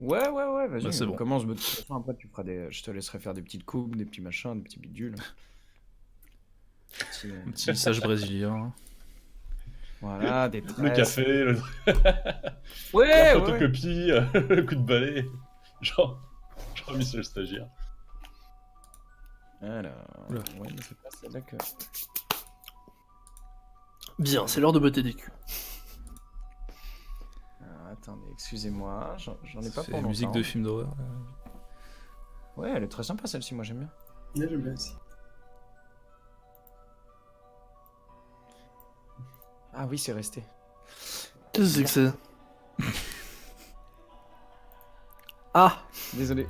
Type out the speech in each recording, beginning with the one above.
Ouais, Bah, vas-y, c'est on bon. commence. De toute façon, après, je te laisserai faire des petites coupes, des petits machins, des petits bidules. Petit, Un petit lissage brésilien. voilà, des Le tresses. café, la Ouais, ouais, ouais. photocopie, le coup de balai. Genre, Jean-Michel le stagiaire. Alors, Oula. ouais, mais c'est pas celle-là que. Bien, c'est l'heure de botter des culs. Alors, attendez, excusez-moi, j'en ai pas C'est pour musique longtemps. de film d'horreur. Ouais, elle est très sympa celle-ci, moi j'aime bien. Ouais, j'aime bien aussi. Ah oui, c'est resté. Qu'est-ce que c'est que c'est? Ah, Désolé.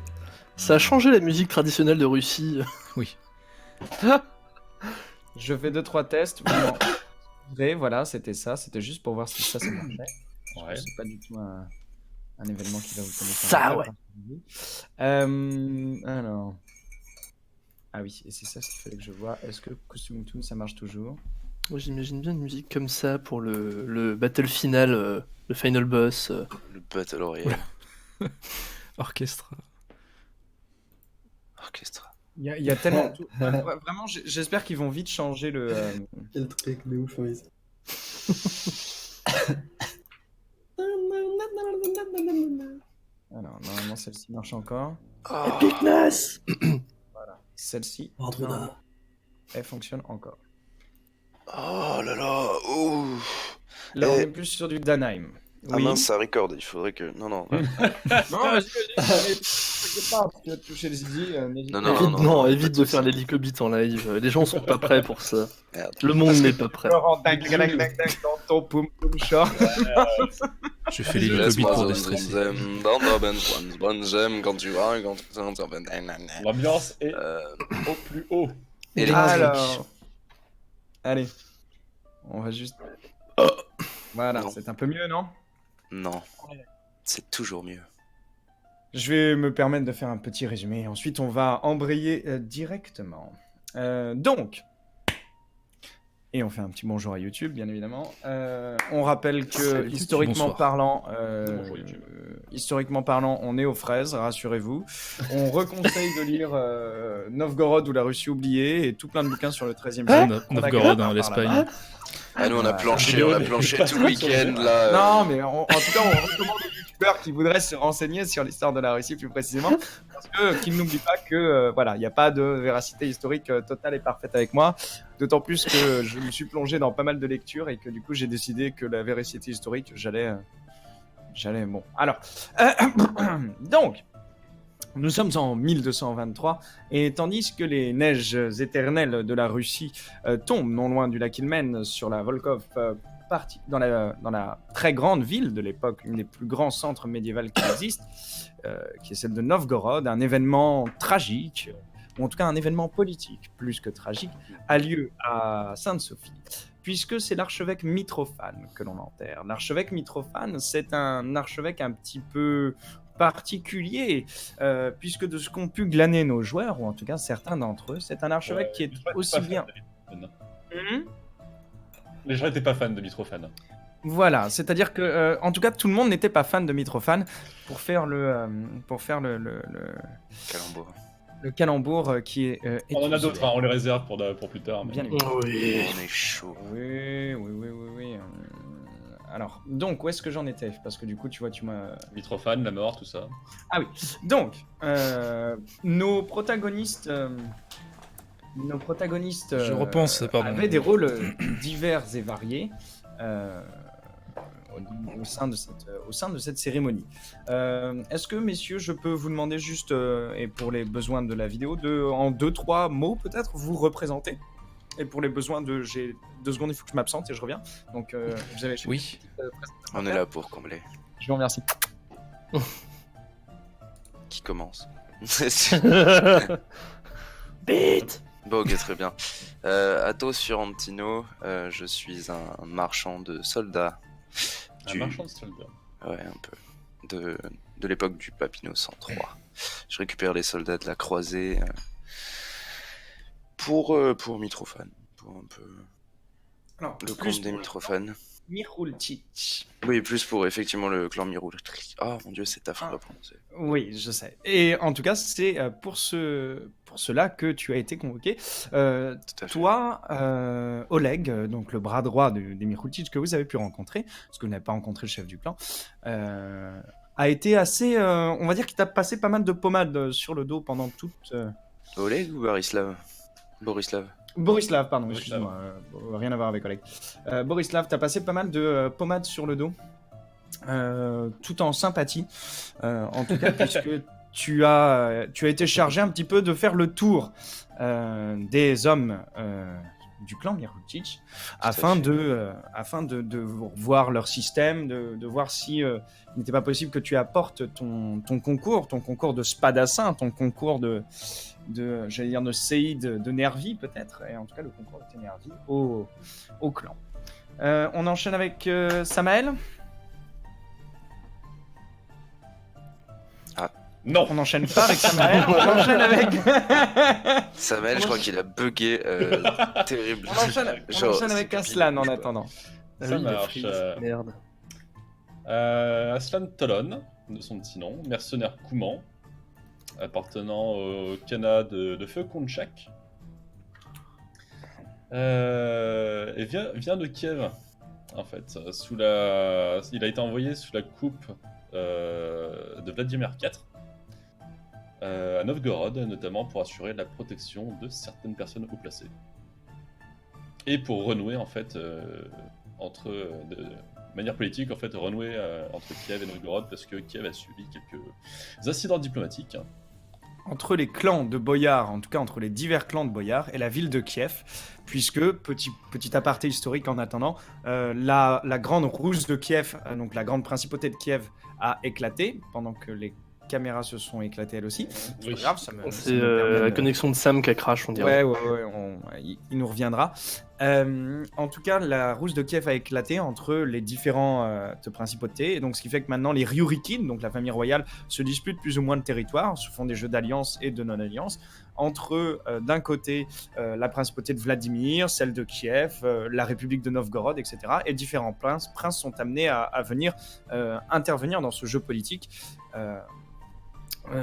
ça a changé la musique traditionnelle de Russie. Oui. Je fais 2-3 tests. Vraiment. Vrai, voilà, c'était ça. C'était juste pour voir si ça marchait. Ouais. C'est pas du tout un événement qui va vous connaître. Ça, ouais. Alors. Ah oui, et c'est ça qu'il fallait que je vois. Est-ce que Costume Toon ça marche toujours? Moi j'imagine bien une musique comme ça pour le battle final, le final boss. Le Battle Royale. Orchestre. Orchestre. Il y a tellement. Vraiment, j'espère qu'ils vont vite changer le. Quel truc de ouf, oui. Alors, normalement, celle-ci marche encore. Epicness. Celle-ci, Pardon. elle fonctionne encore. Oh là là. Ouh. Là, on Eh. est plus sur du Danheim. Ah Oui. mince, ça record. Il faudrait que. Non, non. Non, vas-y. T'inquiète pas, si tu vas te toucher les idées, n'hésite Non, pas. non, Non, pas évite de de faire soucis. l'hélicobite en live. Les gens sont pas prêts pour ça. Merde. Le monde n'est pas prêt. Laurent, dang, dans ton poum poum short. Je fais l'hélicobite pour déstresser. J'aime quand tu vas, quand tu L'ambiance est au plus haut. électrique. Alors. Allez. On va juste. Voilà, Non. c'est un peu mieux, non? Non. C'est toujours mieux. Je vais me permettre de faire un petit résumé. Ensuite, on va embrayer directement. Donc, et on fait un petit bonjour à YouTube, bien évidemment. On rappelle que, Salut, historiquement bonsoir. parlant, Bonjour, YouTube. historiquement parlant, on est aux fraises, rassurez-vous. On reconseille de lire Novgorod ou la Russie oubliée et tout plein de bouquins sur le 13e siècle. Novgorod, On a l'Espagne. Ah, nous on a planché vidéo, tout le week-end là. Non, mais en tout cas, on recommande aux youtubeurs qui voudraient se renseigner sur l'histoire de la Russie plus précisément, parce que qu'ils n'oublient pas que voilà, il n'y a pas de véracité historique totale et parfaite avec moi. D'autant plus que je me suis plongé dans pas mal de lectures et que du coup, j'ai décidé que la véracité historique, j'allais bon. Alors, donc. Nous sommes en 1223, et tandis que les neiges éternelles de la Russie tombent non loin du lac Ilmen sur la Volkhov, dans la très grande ville de l'époque, une des plus grands centres médiévaux qui existent, qui est celle de Novgorod, un événement tragique, ou en tout cas un événement politique plus que tragique, a lieu à Sainte-Sophie, puisque c'est l'archevêque Mitrophane que l'on enterre. L'archevêque Mitrophane, c'est un archevêque un petit peu particulier, puisque de ce qu'ont pu glaner nos joueurs, ou en tout cas certains d'entre eux, c'est un archevêque qui est aussi bien... Les gens n'étaient pas fans de Mitrophane. Voilà, c'est-à-dire que, en tout cas, tout le monde n'était pas fan de Mitrophane pour faire le Calembour. calembour qui est... On en a étudié. d'autres, hein, on les réserve pour plus tard. Mais... Bien évidemment. Oui. On est chaud. Oui. Alors, donc, où est-ce que j'en étais? Parce que du coup, tu vois, tu m'as... Mitrophane, la mort, tout ça. Ah oui, donc, nos protagonistes... Je repense, pardon. avaient des rôles divers et variés au sein de cette cérémonie. Est-ce que, messieurs, je peux vous demander juste, et pour les besoins de la vidéo, en 2-3 mots peut-être, vous représenter? Et pour les besoins de... J'ai 2 secondes, il faut que je m'absente et je reviens. Donc, vous avez... Oui. On est là pour combler. Je vous remercie. Qui commence? Bite. Bon, ok, très bien. Athos Fiorentino, je suis un marchand de soldats. Un marchand de soldats. Ouais, un peu. De l'époque du Papineau 103. Je récupère les soldats de la croisée pour Mitrophane. Pour un peu Alors, le plus compte des pour Mitrophanes. Mihulčić. Oui, plus pour effectivement le clan Mihulčić. Oh mon dieu, c'est affreux à prononcer. Oui, je sais. Et en tout cas, c'est pour cela que tu as été convoqué. Tout à fait. Toi, Oleg, donc le bras droit des Mihulčić que vous avez pu rencontrer, parce que vous n'avez pas rencontré le chef du clan, a été assez... on va dire qu'il t'a passé pas mal de pommade sur le dos pendant toute... Oleg ou Borislav? Borislav. Borislav, pardon, Borislav. excuse-moi, rien à voir avec Oleg. Borislav, t'as passé pas mal de pommade sur le dos, tout en sympathie, en tout cas, puisque tu as été chargé un petit peu de faire le tour des hommes du clan Mihulčić, afin de voir leur système, de voir si il n'était pas possible que tu apportes ton concours de spadassin, ton concours j'allais dire de Seïd de Nervi peut-être, et en tout cas le concours de Nervi au clan. On enchaîne avec Samael. Non. On n'enchaîne pas avec Samael, on enchaîne avec... Samuel, je crois qu'il a bugué terrible. on enchaîne avec Aslan en attendant. Ça oui, la marche. frise, merde. Aslan Tolon, de son petit nom, mercenaire Kouman, appartenant au Khana de Feu Konchak. Et vient de Kiev, en fait. Il a été envoyé sous la coupe de Vladimir IV, à Novgorod, notamment pour assurer la protection de certaines personnes haut placées. Et pour renouer, en fait, de manière politique, en fait, renouer entre Kiev et Novgorod, parce que Kiev a subi quelques incidents diplomatiques. Entre les clans de boyards, en tout cas entre les divers clans de boyards et la ville de Kiev, puisque, petit aparté historique en attendant, la grande rousse de Kiev, donc la grande principauté de Kiev, a éclaté, pendant que les caméras se sont éclatées elles aussi. C'est Oui. pas grave, C'est la connexion de Sam qui a crash, on dirait. Ouais, il nous reviendra. En tout cas, la rousse de Kiev a éclaté entre les différentes principautés, et donc ce qui fait que maintenant les Ryurikin, donc la famille royale, se disputent plus ou moins le territoire, se font des jeux d'alliance et de non-alliance, entre d'un côté la principauté de Vladimir, celle de Kiev, la République de Novgorod, etc. Et différents princes sont amenés à venir intervenir dans ce jeu politique.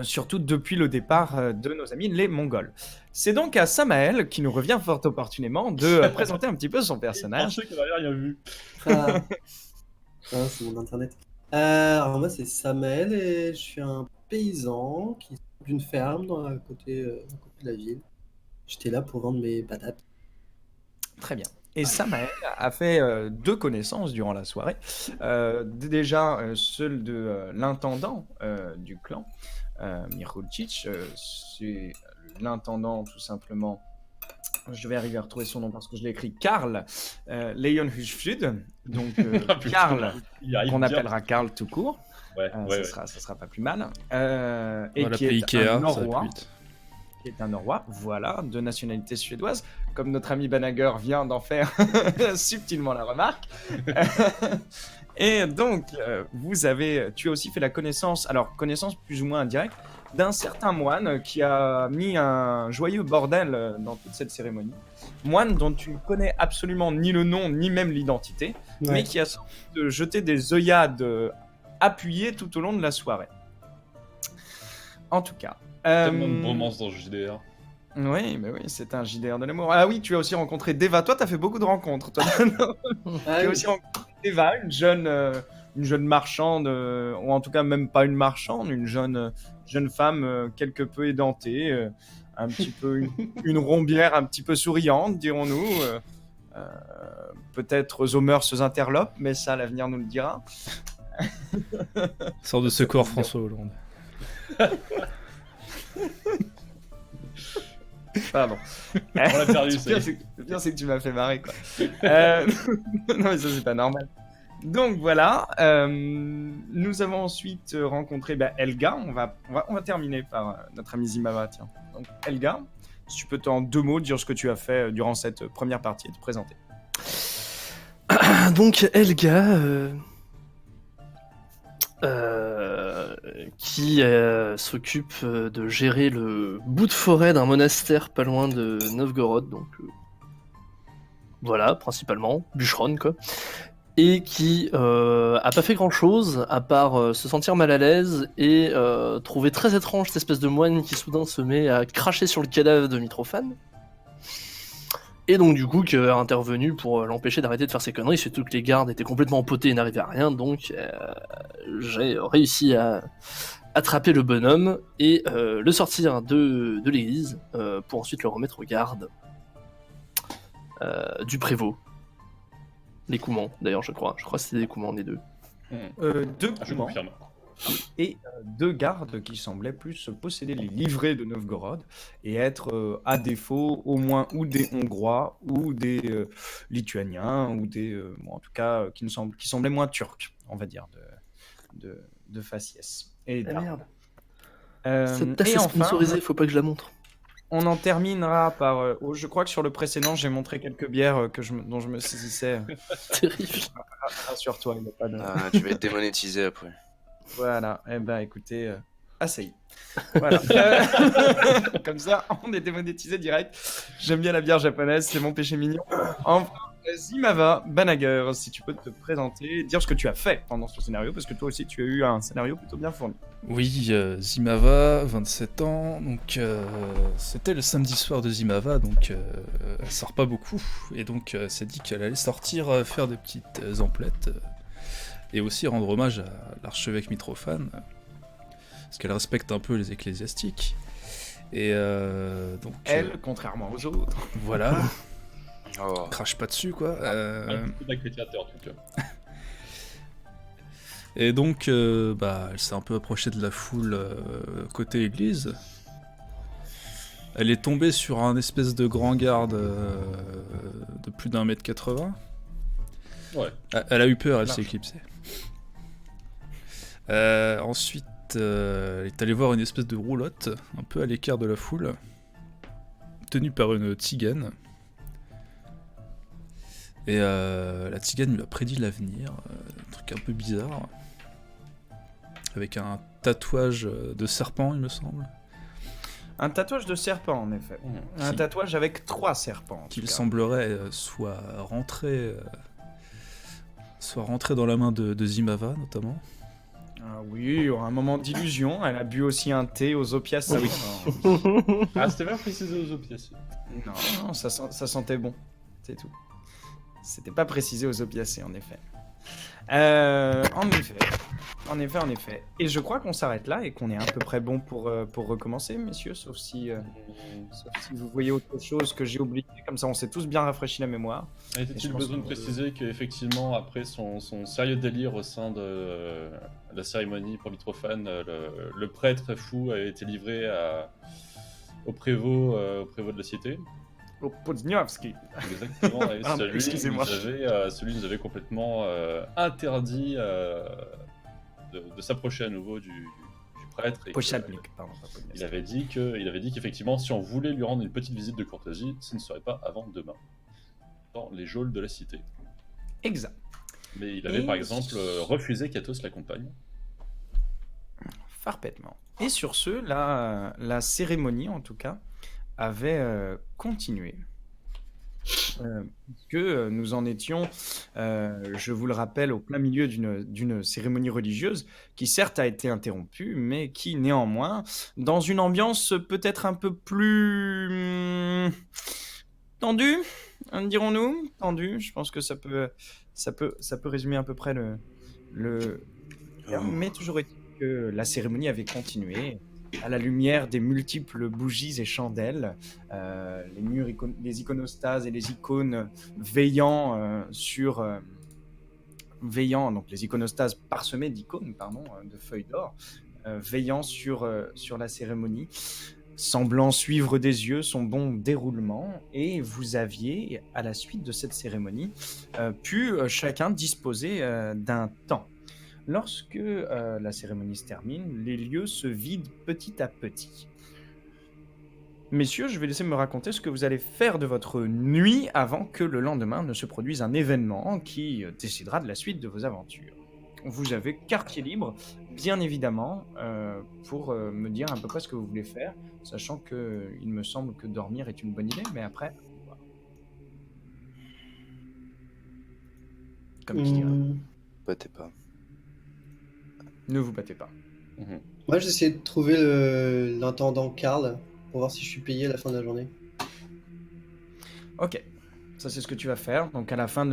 Surtout depuis le départ de nos amis les Mongols. C'est donc à Samael, qui nous revient fort opportunément, de présenter un petit peu son Je personnage. pensais qu'on n'avait rien vu. Ah, c'est mon internet. Alors moi c'est Samael et je suis un paysan qui sort d'une ferme à côté de la ville. J'étais là pour vendre mes patates. Très bien. Et Samael a fait deux connaissances durant la soirée. Déjà, celle de l'intendant du clan, Mihulčić. C'est l'intendant, tout simplement. Je vais arriver à retrouver son nom parce que je l'ai écrit. Karl Leonhufvud. Donc, Karl, Il arrive qu'on bien. appellera Karl tout court. Ouais, ouais, ça sera pas plus mal. On va Et qui l'appeler est Ikea, un ça va Norrois. plus vite. Qui est un Norrois, voilà, de nationalité suédoise, comme notre ami Banager vient d'en faire subtilement la remarque. Et donc, tu as aussi fait la connaissance plus ou moins indirecte, d'un certain moine qui a mis un joyeux bordel dans toute cette cérémonie. Moine dont tu ne connais absolument ni le nom, ni même l'identité, mais qui a jeté des œillades appuyées tout au long de la soirée. En tout cas. Tellement de bromance dans le JDR. Oui, mais oui, c'est un JDR de l'amour. Ah oui, tu as aussi rencontré Deva. Toi, t'as fait beaucoup de rencontres. Toi, tu as aussi rencontré Deva, une jeune marchande, ou en tout cas même pas une marchande, une jeune femme quelque peu édentée, un petit peu une rombière un petit peu souriante, dirons-nous. Peut-être aux mœurs interlopes, mais ça, l'avenir nous le dira. Sort de secours François Hollande. Pardon. On l'a perdu, ça y est. Le pire, c'est que tu m'as fait marrer, quoi. Non, mais ça, c'est pas normal. Donc, voilà. Nous avons ensuite rencontré Elga. On va terminer par notre ami Zimava, tiens. Donc, Elga, si tu peux en 2 mots dire ce que tu as fait durant cette première partie et te présenter. Donc Elga, qui s'occupe de gérer le bout de forêt d'un monastère pas loin de Novgorod, donc voilà, principalement, bûcheronne quoi. et qui a pas fait grand chose à part se sentir mal à l'aise et trouver très étrange cette espèce de moine qui soudain se met à cracher sur le cadavre de Mitrophane. Et donc du coup qui est intervenu pour l'empêcher d'arrêter de faire ses conneries, surtout que les gardes étaient complètement empotés et n'arrivaient à rien, donc j'ai réussi à attraper le bonhomme et le sortir de l'église pour ensuite le remettre aux gardes du prévôt. Les Coumans, d'ailleurs, je crois. Je crois que c'était des Coumans, les deux. Deux Je Coumans confirme. et deux gardes qui semblaient plus posséder les livrets de Novgorod et être à défaut au moins ou des Hongrois ou des Lituaniens ou des, bon, en tout cas, qui semblaient moins turcs, on va dire, de faciès. Et Ah d'armes. merde. Et Cette tasse est enfin, sponsorisée, faut pas que je la montre. on en terminera par. Je crois que sur le précédent, j'ai montré quelques bières dont je me saisissais. Terrible. Rassure-toi, il n'y a pas de. Ah, tu vas être démonétisé après. Voilà, eh ben écoutez, asseyez. Voilà. Comme ça, on est démonétisé direct. J'aime bien la bière japonaise, c'est mon péché mignon. Enfin, Zimava Banager, si tu peux te présenter, dire ce que tu as fait pendant ce scénario, parce que toi aussi tu as eu un scénario plutôt bien fourni. Oui, Zimava, 27 ans, donc c'était le samedi soir de Zimava, donc elle sort pas beaucoup, et donc elle s'est dit qu'elle allait sortir faire des petites emplettes, et aussi rendre hommage à l'archevêque Mitrophane, parce qu'elle respecte un peu les ecclésiastiques, et donc Elle, contrairement aux autres. voilà, Oh. crache pas dessus quoi. Un petit peu de la chrétienté en tout cas. Et donc, elle s'est un peu approchée de la foule côté église. Elle est tombée sur un espèce de grand garde de plus d'1m80. Ouais. Elle a eu peur, elle Large. s'est éclipsée. Ensuite, elle est allée voir une espèce de roulotte, un peu à l'écart de la foule, tenue par une tzigane. Et la tzigane lui a prédit l'avenir, un truc un peu bizarre. Avec un tatouage de serpent, il me semble. Un tatouage de serpent, en effet. Un Qui- tatouage avec 3 serpents. en Qu'il tout cas. semblerait soit rentré dans la main de Zimava, notamment. Ah oui, un moment d'illusion. Elle a bu aussi un thé aux opiacés. Ah, c'était bien précisé aux opiacés. Non, ça sentait bon. C'est tout. C'était pas précisé aux opiacés, en effet. En effet. Et je crois qu'on s'arrête là et qu'on est à peu près bon pour recommencer, messieurs, sauf si vous voyez autre chose que j'ai oublié. Comme ça, on s'est tous bien rafraîchi la mémoire. Était-il je pense besoin de qu'on- préciser qu'effectivement, après son sérieux délire au sein de la cérémonie pour Mitrophane, le prêtre fou a été livré au prévôt de la cité. Au Podzniowski. Exactement, et Pardon, excusez-moi. celui nous avait complètement interdit de s'approcher à nouveau du prêtre. Et que- Pochalnik, pardon. Pas Podzniowski. il avait dit qu'effectivement, si on voulait lui rendre une petite visite de courtoisie, ce ne serait pas avant demain, dans les geôles de la cité. Exact. Mais il avait Et- par exemple refusé qu'Athos l'accompagne. Parfaitement. Et sur ce, la cérémonie, en tout cas, avait continué. Que nous en étions, je vous le rappelle, au plein milieu d'une cérémonie religieuse qui certes a été interrompue, mais qui néanmoins, dans une ambiance peut-être un peu plus tendue, dirons-nous, tendue. Je pense que ça peut résumer à peu près le mais toujours est-il que la cérémonie avait continué à la lumière des multiples bougies et chandelles, les iconostases et les icônes veillant donc les iconostases parsemées d'icônes, de feuilles d'or, veillant sur la cérémonie, semblant suivre des yeux son bon déroulement, et vous aviez, à la suite de cette cérémonie, pu chacun disposer d'un temps. Lorsque la cérémonie se termine, les lieux se vident petit à petit. Messieurs, je vais laisser me raconter ce que vous allez faire de votre nuit avant que le lendemain ne se produise un événement qui décidera de la suite de vos aventures. Vous avez quartier libre, bien évidemment, pour me dire à peu près ce que vous voulez faire, sachant que il me semble que dormir est une bonne idée, mais après... voilà. comme tu dirais. Battez pas. Ne vous battez pas. Mhm. Moi, j'ai essayé de trouver l'intendant Karl pour voir si je suis payé à la fin de la journée. Ok, ça c'est ce que tu vas faire. Donc à la fin,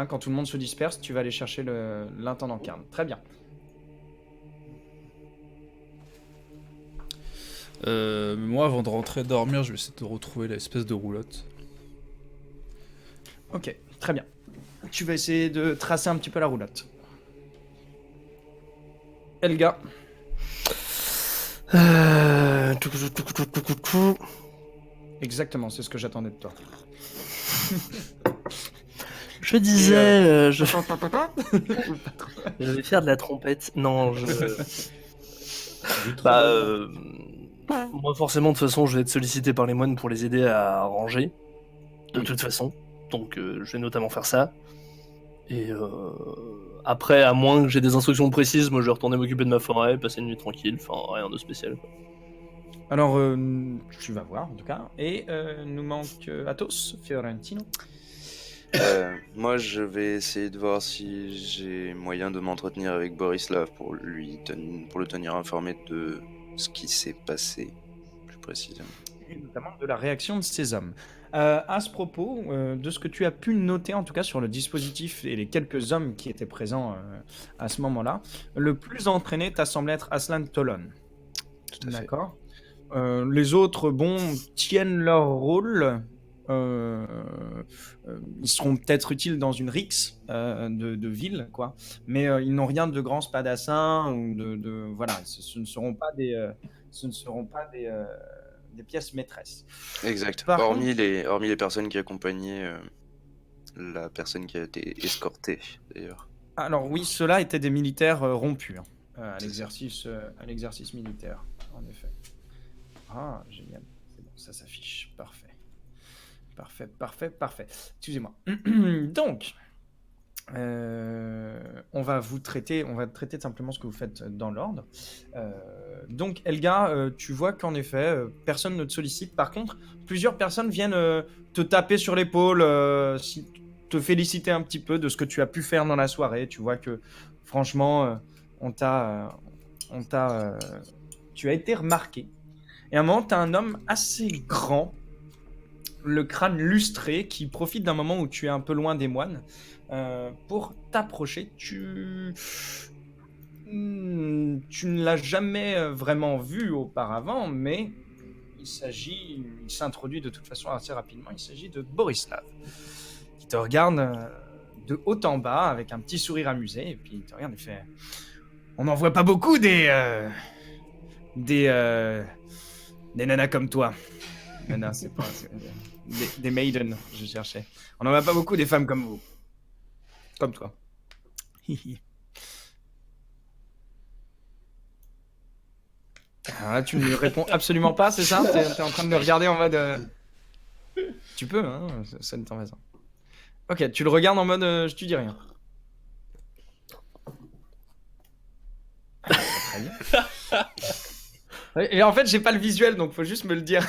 quand tout le monde se disperse, tu vas aller chercher l'intendant Karl. Très bien. Moi, avant de rentrer dormir, je vais essayer de retrouver l'espèce de roulotte. Ok, très bien. Tu vas essayer de tracer un petit peu la roulotte. Elga, exactement, c'est ce que j'attendais de toi. Je disais, je vais faire de la trompette. Non, bah, moi forcément de toute façon, je vais être sollicité par les moines pour les aider à ranger. De toute façon, donc je vais notamment faire ça. Et après, à moins que j'ai des instructions précises, moi je vais retourner m'occuper de ma forêt, passer une nuit tranquille. Enfin, rien de spécial, quoi. Alors, tu vas voir en tout cas. Et nous manque Athos, Fiorentino. Moi, je vais essayer de voir si j'ai moyen de m'entretenir avec Borislav pour le tenir informé de ce qui s'est passé, plus précisément. Et notamment de la réaction de ces hommes. À ce propos, de ce que tu as pu noter en tout cas sur le dispositif et les quelques hommes qui étaient présents à ce moment-là, le plus entraîné t'a semblé être Aslan Tolon. Tout à fait. D'accord. Les autres, bon, tiennent leur rôle. Ils seront peut-être utiles dans une rixe de ville, quoi. Mais ils n'ont rien de grand spadassin ou voilà. Ce ne seront pas des pièces maîtresses. Exact. Par Hormis les personnes qui accompagnaient la personne qui a été escortée, d'ailleurs. Alors oui, ceux-là étaient des militaires rompus à C'est ça. l'exercice militaire, en effet. Ah, génial. C'est bon, ça s'affiche. Parfait. Parfait. Excusez-moi. Donc, on va traiter simplement ce que vous faites dans l'ordre. Donc, Elga, tu vois qu'en effet, personne ne te sollicite. Par contre, plusieurs personnes viennent te taper sur l'épaule, te féliciter un petit peu de ce que tu as pu faire dans la soirée. Tu vois que, franchement, tu as été remarqué. Et à un moment, tu as un homme assez grand, le crâne lustré, qui profite d'un moment où tu es un peu loin des moines pour t'approcher. Tu ne l'as jamais vraiment vu auparavant, mais il s'introduit de toute façon assez rapidement. Il s'agit de Borislav, qui te regarde de haut en bas avec un petit sourire amusé, et puis il te regarde et fait: on n'en voit pas beaucoup des nanas comme toi. Nanas, c'est pas... Des maidens, je cherchais. On n'en voit pas beaucoup des femmes comme vous. Comme toi. Alors là, tu ne lui réponds absolument pas, c'est ça? T'es en train de le regarder en mode... Tu peux, hein, ça ne t'en va ça. Ok, tu le regardes en mode... je te dis rien. Très bien. Et en fait, j'ai pas le visuel, donc faut juste me le dire.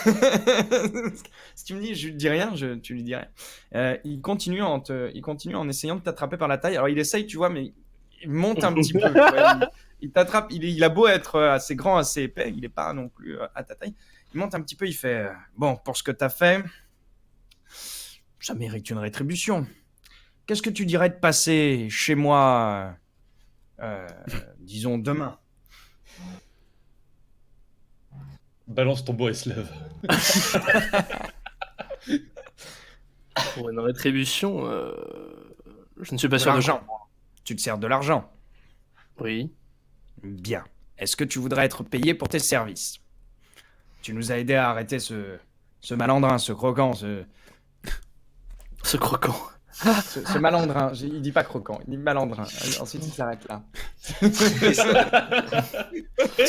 Si tu me dis, je lui dis rien, tu lui dis rien. Il continue en essayant de t'attraper par la taille. Alors il essaye, tu vois, mais il monte un petit peu. Tu vois, il t'attrape. Il a beau être assez grand, assez épais, il est pas non plus à ta taille. Il monte un petit peu, il fait bon, pour ce que t'as fait, ça mérite une rétribution. Qu'est-ce que tu dirais de passer chez moi, disons demain? Balance ton Borislav. Pour une rétribution, je ne suis pas De sûr de l'argent. Tu te sers de l'argent. Oui. Bien. Est-ce que tu voudrais être payé pour tes services? Tu nous as aidé à arrêter ce malandrin, ce croquant, Ce croquant. ce malandrin. Il dit pas croquant, il dit malandrin. Ensuite, il s'arrête là.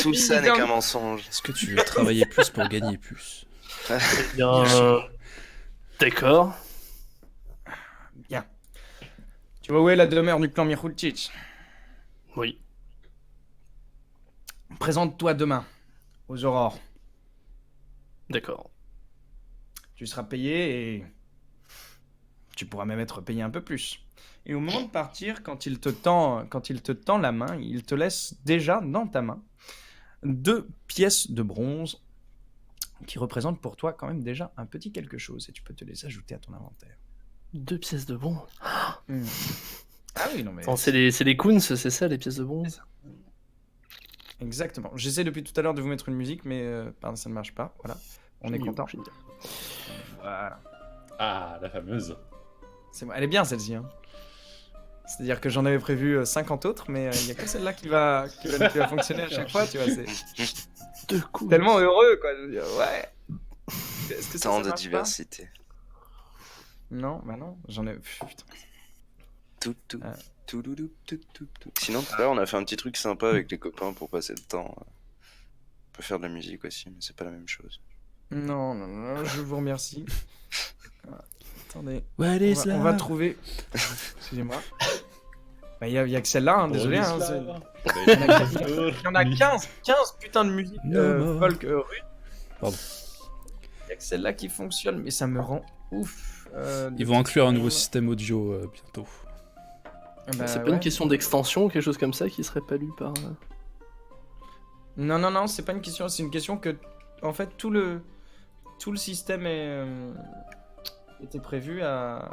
Tout ça n'est qu'un mensonge. Est-ce que tu veux travailler plus pour gagner plus? Eh bien, d'accord. Bien. Tu vois où est la demeure du clan Mirultic? Oui. Présente-toi demain, aux aurores. D'accord. Tu seras payé et tu pourras même être payé un peu plus. Et au moment de partir, quand il te tend la main, il te laisse déjà dans ta main 2 pièces de bronze qui représentent pour toi quand même déjà un petit quelque chose et tu peux te les ajouter à ton inventaire. 2 pièces de bronze. Ah oui, non mais... Attends, c'est les Koons, c'est ça, les pièces de bronze? Exactement. J'essaie depuis tout à l'heure de vous mettre une musique, mais pardon, ça ne marche pas. Voilà, on est content. Voilà. Ah, la fameuse. Elle est bien celle-ci. Hein. C'est-à-dire que j'en avais prévu 50 autres, mais il n'y a que celle-là qui va fonctionner à chaque fois, tu vois. C'est 2 coups. tellement heureux, quoi. De dire, ouais. Est-ce que ça Tant de marche pas diversité. Non, bah non, j'en ai... Putain. Tout, tout, Ah. tout, tout, tout, tout, tout. Sinon, tout à l'heure, on a fait un petit truc sympa avec les copains pour passer le temps. On peut faire de la musique aussi, mais c'est pas la même chose. Non, non, non, je vous remercie. Ah, attendez, What is on va love? trouver... Excusez-moi. Bah, il y a que celle-là, hein, désolé. Hein, Borislav. il y en a 15 putains de musique folk rude. Pardon. Il y a que celle-là qui fonctionne, mais ça me rend ouf. Ils vont inclure un nouveau système audio bientôt. Bah, C'est pas ouais. une question d'extension ou quelque chose comme ça qui serait pas lu par... Non, non, non, c'est pas une question, c'est une question que, en fait, tout le système était prévu à...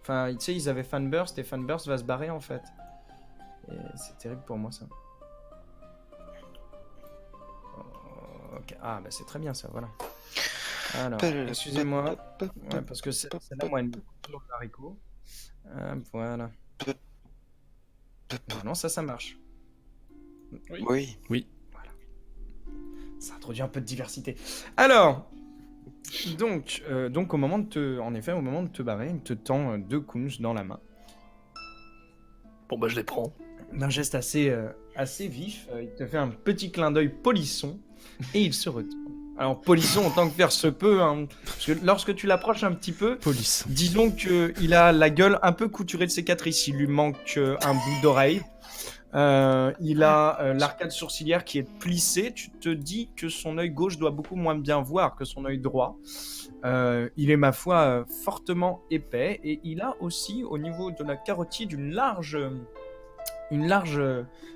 Enfin, tu sais, ils avaient Fanburst, et Fanburst va se barrer, en fait. Et c'est terrible pour moi, ça. Ok. Ah, bah c'est très bien, ça, voilà. Alors, excusez-moi, ouais, parce que celle-là, moi, elle me toujours le haricot. Voilà. Non, ça marche. Oui. Ça introduit un peu de diversité. Alors, donc au moment de te barrer, il te tend 2 Koons dans la main. Bon bah je les prends. D'un geste assez vif, il te fait un petit clin d'œil polisson et il se retourne. Alors polisson, autant que faire se peut, hein, parce que lorsque tu l'approches un petit peu, Police. disons qu'il a la gueule un peu couturée de cicatrices, il lui manque un bout d'oreille. Il a l'arcade sourcilière qui est plissée. Tu te dis que son œil gauche doit beaucoup moins bien voir que son œil droit. Il est, ma foi, fortement épais. Et il a aussi, au niveau de la carotide, une large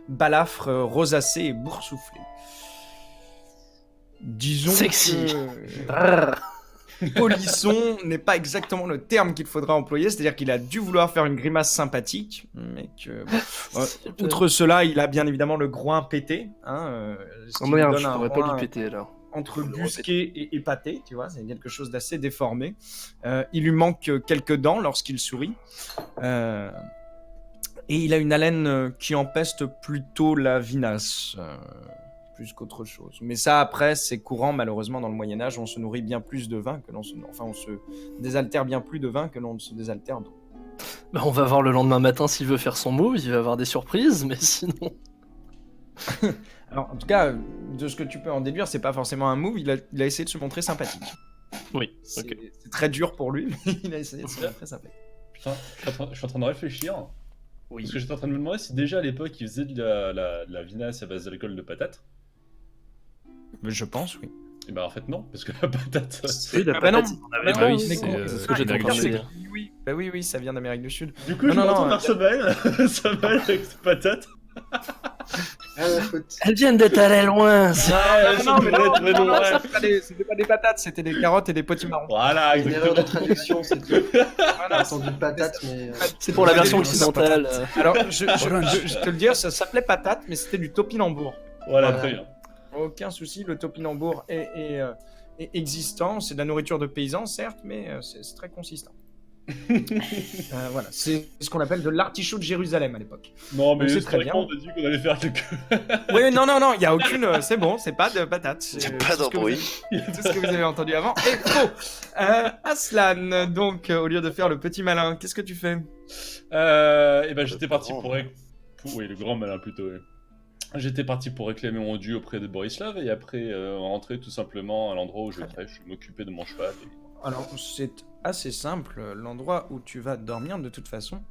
balafre rosacée et boursouflée. Disons Sexy. que polisson n'est pas exactement le terme qu'il faudra employer, c'est-à-dire qu'il a dû vouloir faire une grimace sympathique, mais que... outre cela, il a bien évidemment le groin pété. Hein, ce Oh qui lui merde, donne je un pourrais pas groin lui péter alors. entre busqué et épaté, tu vois, c'est quelque chose d'assez déformé. Il lui manque quelques dents lorsqu'il sourit. Et il a une haleine qui empeste plutôt la vinasse, plus qu'autre chose. Mais ça, après, c'est courant, malheureusement, dans le Moyen-Âge. On se nourrit bien plus de vin que l'on se... Enfin, on se désaltère bien plus de vin que l'on ne se désaltère d'eau. Bah, on va voir le lendemain matin s'il veut faire son move, il va avoir des surprises, mais sinon... Alors, en tout cas, de ce que tu peux en déduire, c'est pas forcément un move. Il a essayé de se montrer sympathique. Oui, C'est ok. c'est très dur pour lui, mais il a essayé de se montrer sympathique. Putain, je suis en train de réfléchir. Oui. Parce que j'étais en train de me demander si déjà à l'époque ils faisaient de la vinasse à base d'alcool de patate. Mais je pense, oui. Et bah en fait non, parce que la patate. Oui, la Ah bah non. patate, il en avait Ah pas, oui, oui, c'est, c'est ce que j'étais en Amérique train du de Sud. dire. Oui, bah oui, ça vient d'Amérique du Sud. Du coup, Non, je me non, retourne non, vers Samel avec ses patates. Elles viennent d'être allées loin, ça. Non, mais non, très loin. c'était pas des patates, c'était des carottes et des potimarrons. Voilà, Une erreur de exactement. traduction, c'est tout. Voilà. J'ai entendu patate, mais. C'est pour la version C'était occidentale. Alors, je te le dire, ça s'appelait patate, mais c'était du topinambour. Voilà, Voilà. très bien. Aucun souci, le topinambour est existant. C'est de la nourriture de paysans, certes, mais c'est très consistant. Voilà, c'est ce qu'on appelle de l'artichaut de Jérusalem à l'époque. Non, mais Donc, c'est c'est très très bien. bien. On a dit qu'on allait faire quelques. Oui, non, il y a aucune. C'est bon, c'est pas de patate. C'est pas tout ce que vous d'embrouille. avez- Tout ce que vous avez entendu avant est faux. Aslan, donc, au lieu de faire le petit malin, qu'est-ce que tu fais? Et ben j'étais Le parti grand. Oui, le grand malin plutôt. Oui. J'étais parti pour réclamer mon dû auprès de Borislav et après rentrer tout simplement à l'endroit où je crèche, m'occuper de mon cheval. Alors, c'est assez simple. L'endroit où tu vas dormir, de toute façon,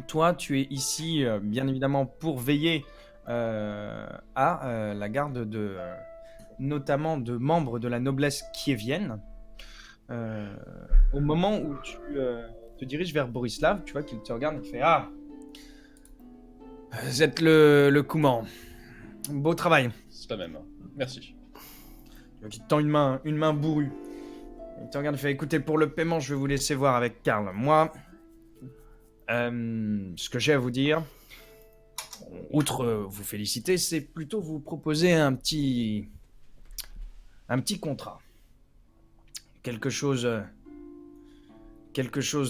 toi, tu es ici, bien évidemment, pour veiller à la garde de, notamment de membres de la noblesse kievienne. Au moment où tu te dirige vers Borislav, tu vois qu'il te regarde, il fait « Ah, vous êtes le Kouman. Beau travail. » C'est la même. Merci. Donc il te tend une main bourrue. Il te regarde, il fait « Écoutez, pour le paiement, je vais vous laisser voir avec Karl. Moi, ce que j'ai à vous dire, outre vous féliciter, c'est plutôt vous proposer un petit contrat. Quelque chose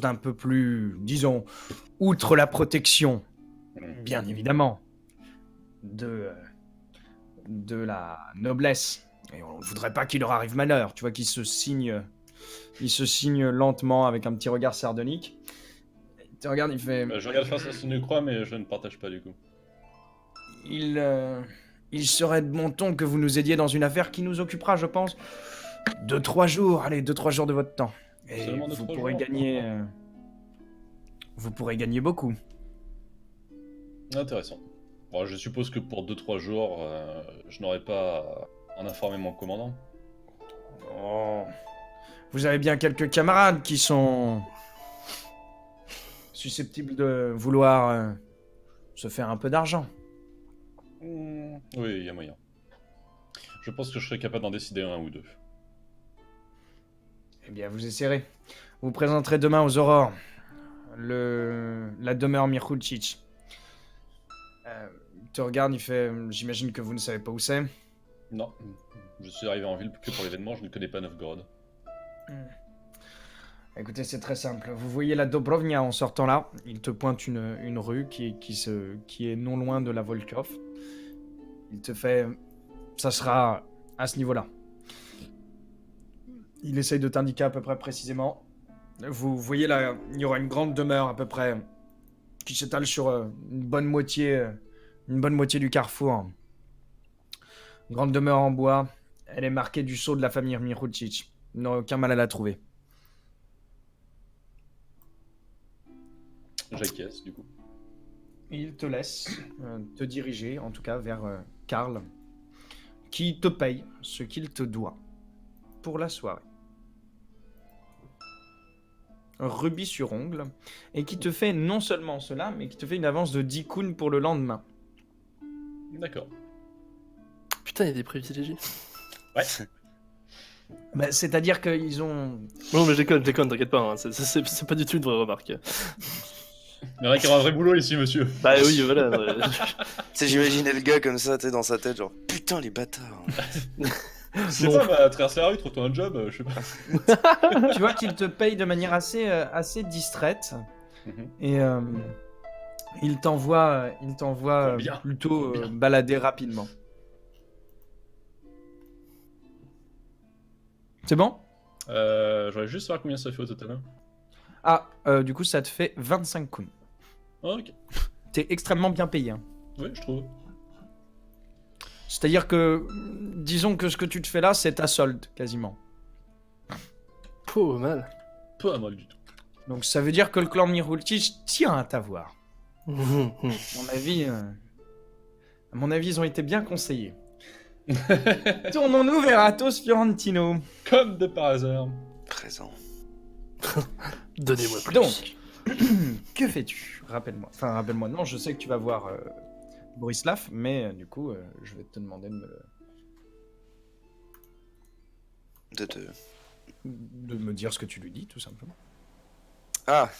d'un peu plus, disons, outre la protection, bien évidemment, de la noblesse. Et on ne voudrait pas qu'il leur arrive malheur, tu vois, qu'il se signe lentement avec un petit regard sardonique. Il te regarde, il fait... Je regarde faire ça sur une croix, mais je ne partage pas du coup. Il serait de bon ton que vous nous aidiez dans une affaire qui nous occupera, je pense, 2-3 jours. Allez, 2-3 jours de votre temps. Et Seulement vous 2-3 pourrez jours. gagner... vous pourrez gagner beaucoup. Intéressant. Bon, je suppose que pour 2-3 jours, je n'aurai pas à en informer mon commandant. Oh. Vous avez bien quelques camarades qui sont susceptibles de vouloir se faire un peu d'argent. Oui, il y a moyen. Je pense que je serai capable d'en décider un ou deux. Eh bien, vous essayerez. Vous vous présenterez demain aux Aurores. La demeure Mirkulčić. Il te regarde, il fait... J'imagine que vous ne savez pas où c'est. Non, je suis arrivé en ville que pour l'événement, je ne connais pas Novgorod. Écoutez, c'est très simple. Vous voyez la Dobrovnia en sortant là. Il te pointe une rue qui est non loin de la Volkov. Il te fait... Ça sera à ce niveau-là. Il essaye de t'indiquer à peu près précisément. Vous voyez là, il y aura une grande demeure à peu près qui s'étale sur une bonne moitié du carrefour. Une grande demeure en bois. Elle est marquée du sceau de la famille Mirkulčić. Il n'aurait aucun mal à la trouver. J'acquiesce, du coup. Il te laisse te diriger, en tout cas, vers Karl, qui te paye ce qu'il te doit pour la soirée. Rubis sur ongle, et qui te fait non seulement cela, mais qui te fait une avance de 10 kuns pour le lendemain. D'accord. Putain, il y a des privilégiés. Ouais. Bah, c'est-à-dire qu'ils ont... Non, mais je déconne, t'inquiète pas, hein. C'est pas du tout une vraie remarque. Il y en a qui ont un vrai boulot ici, monsieur. Bah oui, voilà. Tu sais, j'imaginais le gars comme ça, tu sais, dans sa tête, genre putain les bâtards. C'est Non. ça, bah, traverser la rue, trouve-toi un job, je sais pas. Tu vois qu'il te paye de manière assez distraite, Mhm. et il t'envoie Bien, plutôt bien. balader rapidement. C'est bon? J'aurais juste savoir combien ça fait au total. Ah, du coup, ça te fait 25 kuns. Ah, ok. T'es extrêmement bien payé. Hein. Oui, je trouve. C'est-à-dire que, disons que ce que tu te fais là, c'est ta solde, quasiment. Pas mal. Pas mal du tout. Donc ça veut dire que le clan Mirkulčić tient à t'avoir. À mon avis, ils ont été bien conseillés. Tournons-nous vers Athos Fiorentino. Comme de par hasard. Présent. Donnez-moi plus. Donc, que fais-tu? Rappelle-moi. Non, je sais que tu vas voir Borislav, mais du coup, je vais te demander de me dire ce que tu lui dis, tout simplement. Ah,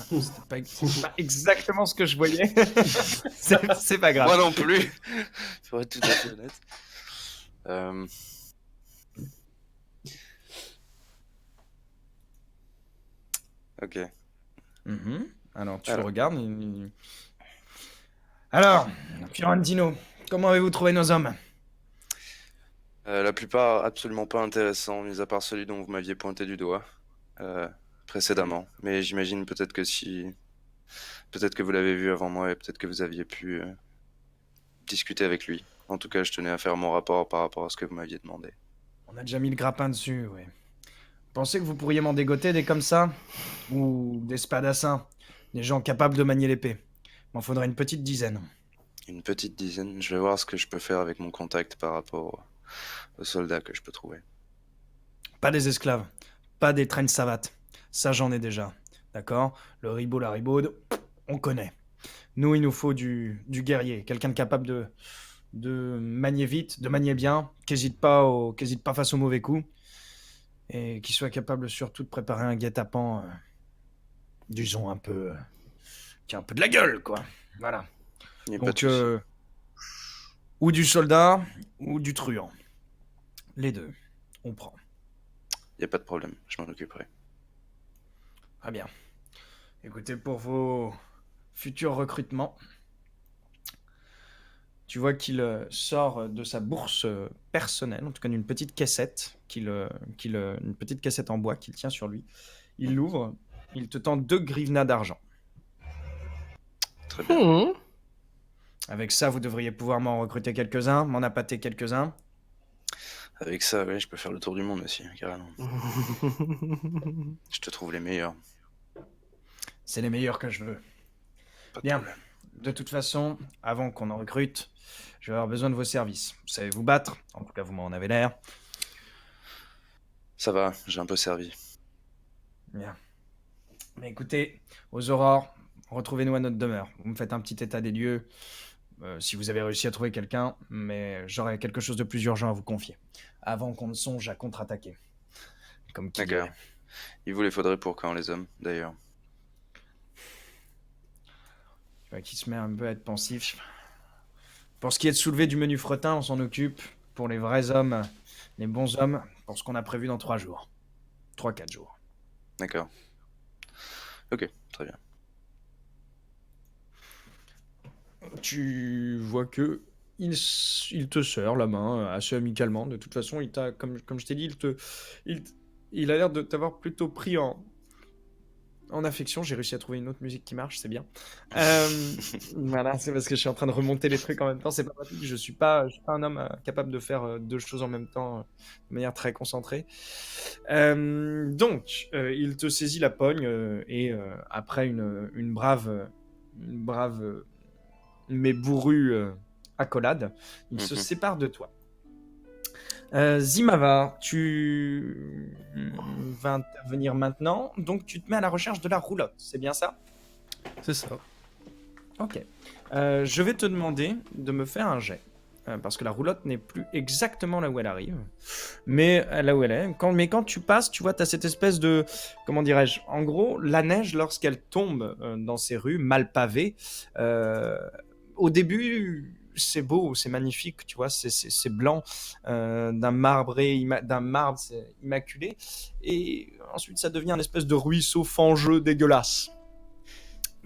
C'est pas exactement ce que je voyais. c'est pas grave. moi non plus. Pour être tout à fait honnête. Ok. Alors, tu Alors. le regardes. Alors, Fiorentino, comment avez-vous trouvé nos hommes? La plupart absolument pas intéressants, mis à part celui dont vous m'aviez pointé du doigt précédemment. Mais j'imagine peut-être que vous l'avez vu avant moi et peut-être que vous aviez pu discuter avec lui. En tout cas, je tenais à faire mon rapport par rapport à ce que vous m'aviez demandé. On a déjà mis le grappin dessus, ouais. Pensez que vous pourriez m'en dégoter des comme ça? Ou des spadassins? Des gens capables de manier l'épée? M'en faudrait une petite dizaine. Une petite dizaine. Je vais voir ce que je peux faire avec mon contact par rapport aux soldats que je peux trouver. Pas des esclaves, pas des traînes savates. Ça, j'en ai déjà. D'accord? Le ribot, la ribaude, on connaît. Nous, il nous faut du guerrier, quelqu'un de capable de manier vite, de manier bien, qu'hésite pas face aux mauvais coups, et qui soit capable surtout de préparer un guet-apens, disons qui a un peu de la gueule, quoi. Voilà. Il n'y a pas de Donc, souci. ou du soldat, ou du truand. Les deux, on prend. Il n'y a pas de problème, je m'en occuperai. Très bien. Écoutez, pour vos futurs recrutements, tu vois qu'il sort de sa bourse personnelle, en tout cas d'une petite caissette, une petite caissette en bois qu'il tient sur lui. Il l'ouvre, il te tend 2 grivenas d'argent. Très bien. Avec ça, vous devriez pouvoir m'en recruter quelques-uns, m'en appâter quelques-uns. Avec ça, ouais, je peux faire le tour du monde aussi, carrément. Je te trouve les meilleurs. C'est les meilleurs que je veux. Pas de Bien. problème. De toute façon, avant qu'on en recrute, je vais avoir besoin de vos services. Vous savez vous battre, en tout cas vous m'en avez l'air. Ça va, j'ai un peu servi. Bien. Mais écoutez, aux aurores, retrouvez-nous à notre demeure. Vous me faites un petit état des lieux, si vous avez réussi à trouver quelqu'un, mais j'aurai quelque chose de plus urgent à vous confier, avant qu'on ne songe à contre-attaquer. Comme qui D'accord. dirait. Il vous les faudrait pour quand, les hommes, d'ailleurs? Tu vois qu'il se met un peu à être pensif. Pour ce qui est de soulever du menu fretin, on s'en occupe. Pour les vrais hommes, les bons hommes, pour ce qu'on a prévu dans 3 jours. 3-4 jours. D'accord. Ok, très bien. Tu vois que il te serre la main assez amicalement. De toute façon, comme je t'ai dit, il a l'air de t'avoir plutôt pris en affection. J'ai réussi à trouver une autre musique qui marche, c'est bien. Voilà, c'est parce que je suis en train de remonter les trucs en même temps. C'est pas pratique. Je suis pas un homme capable de faire 2 choses en même temps de manière très concentrée. Donc, il te saisit la pogne et après une brave mais bourrue accolade, il se sépare de toi. Zimava, tu vas intervenir maintenant, donc tu te mets à la recherche de la roulotte, c'est bien ça? C'est ça. Ok. Je vais te demander de me faire un jet, parce que la roulotte n'est plus exactement là où elle arrive, mais là où elle est. Mais quand tu passes, tu vois, tu as cette espèce de... Comment dirais-je? En gros, la neige, lorsqu'elle tombe dans ces rues mal pavées, au début, c'est beau, c'est magnifique, tu vois, c'est blanc, d'un marbre immaculé, et ensuite ça devient une espèce de ruisseau fangeux dégueulasse.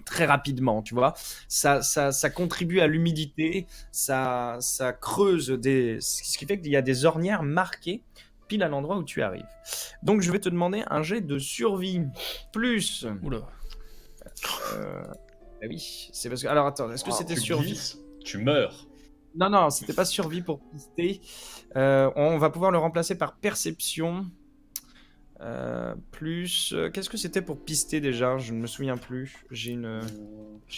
Très rapidement, tu vois, ça contribue à l'humidité, ça creuse ce qui fait qu'il y a des ornières marquées pile à l'endroit où tu arrives. Donc je vais te demander un jet de survie plus. Oula. Bah oui, c'est parce que. Alors attends, est-ce que c'était Tu survie? glisses, tu meurs. Non, c'était pas survie pour pister. On va pouvoir le remplacer par perception. Plus. Qu'est-ce que c'était pour pister déjà? Je ne me souviens plus. J'ai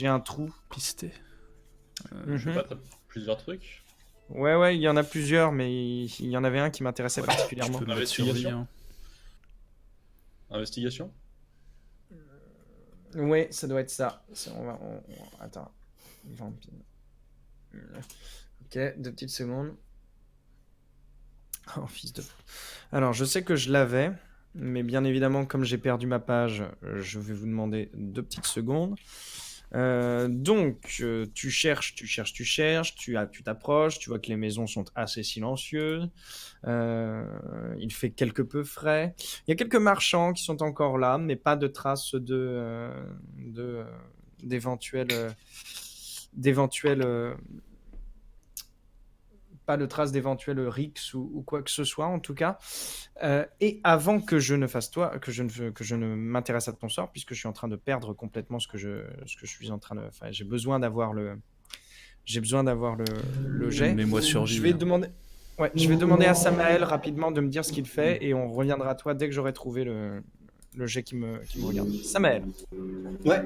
un trou. Pisté. Je sais pas, t'as plusieurs trucs. Ouais, il y en a plusieurs, mais il y en avait un qui m'intéressait Ouais, particulièrement. Tu peux me mettre Investigation. survie, hein. Investigation. Ouais, ça doit être ça. Attends. Ok, 2 petites secondes. Oh, fils de... Alors, je sais que je l'avais, mais bien évidemment, comme j'ai perdu ma page, je vais vous demander 2 petites secondes. Donc, tu cherches, tu t'approches, tu vois que les maisons sont assez silencieuses. Il fait quelque peu frais. Il y a quelques marchands qui sont encore là, mais pas de traces pas de traces d'éventuels rixes ou quoi que ce soit en tout cas. Et avant que je ne fasse que je ne m'intéresse à ton sort, puisque je suis en train de perdre complètement ce que je suis en train de. Enfin, j'ai besoin d'avoir le jet. Mets-moi survie. Je vais demander. Ouais, je vais demander à Samael rapidement de me dire ce qu'il fait et on reviendra à toi dès que j'aurai trouvé le jet qui me regarde. Samael. Ouais.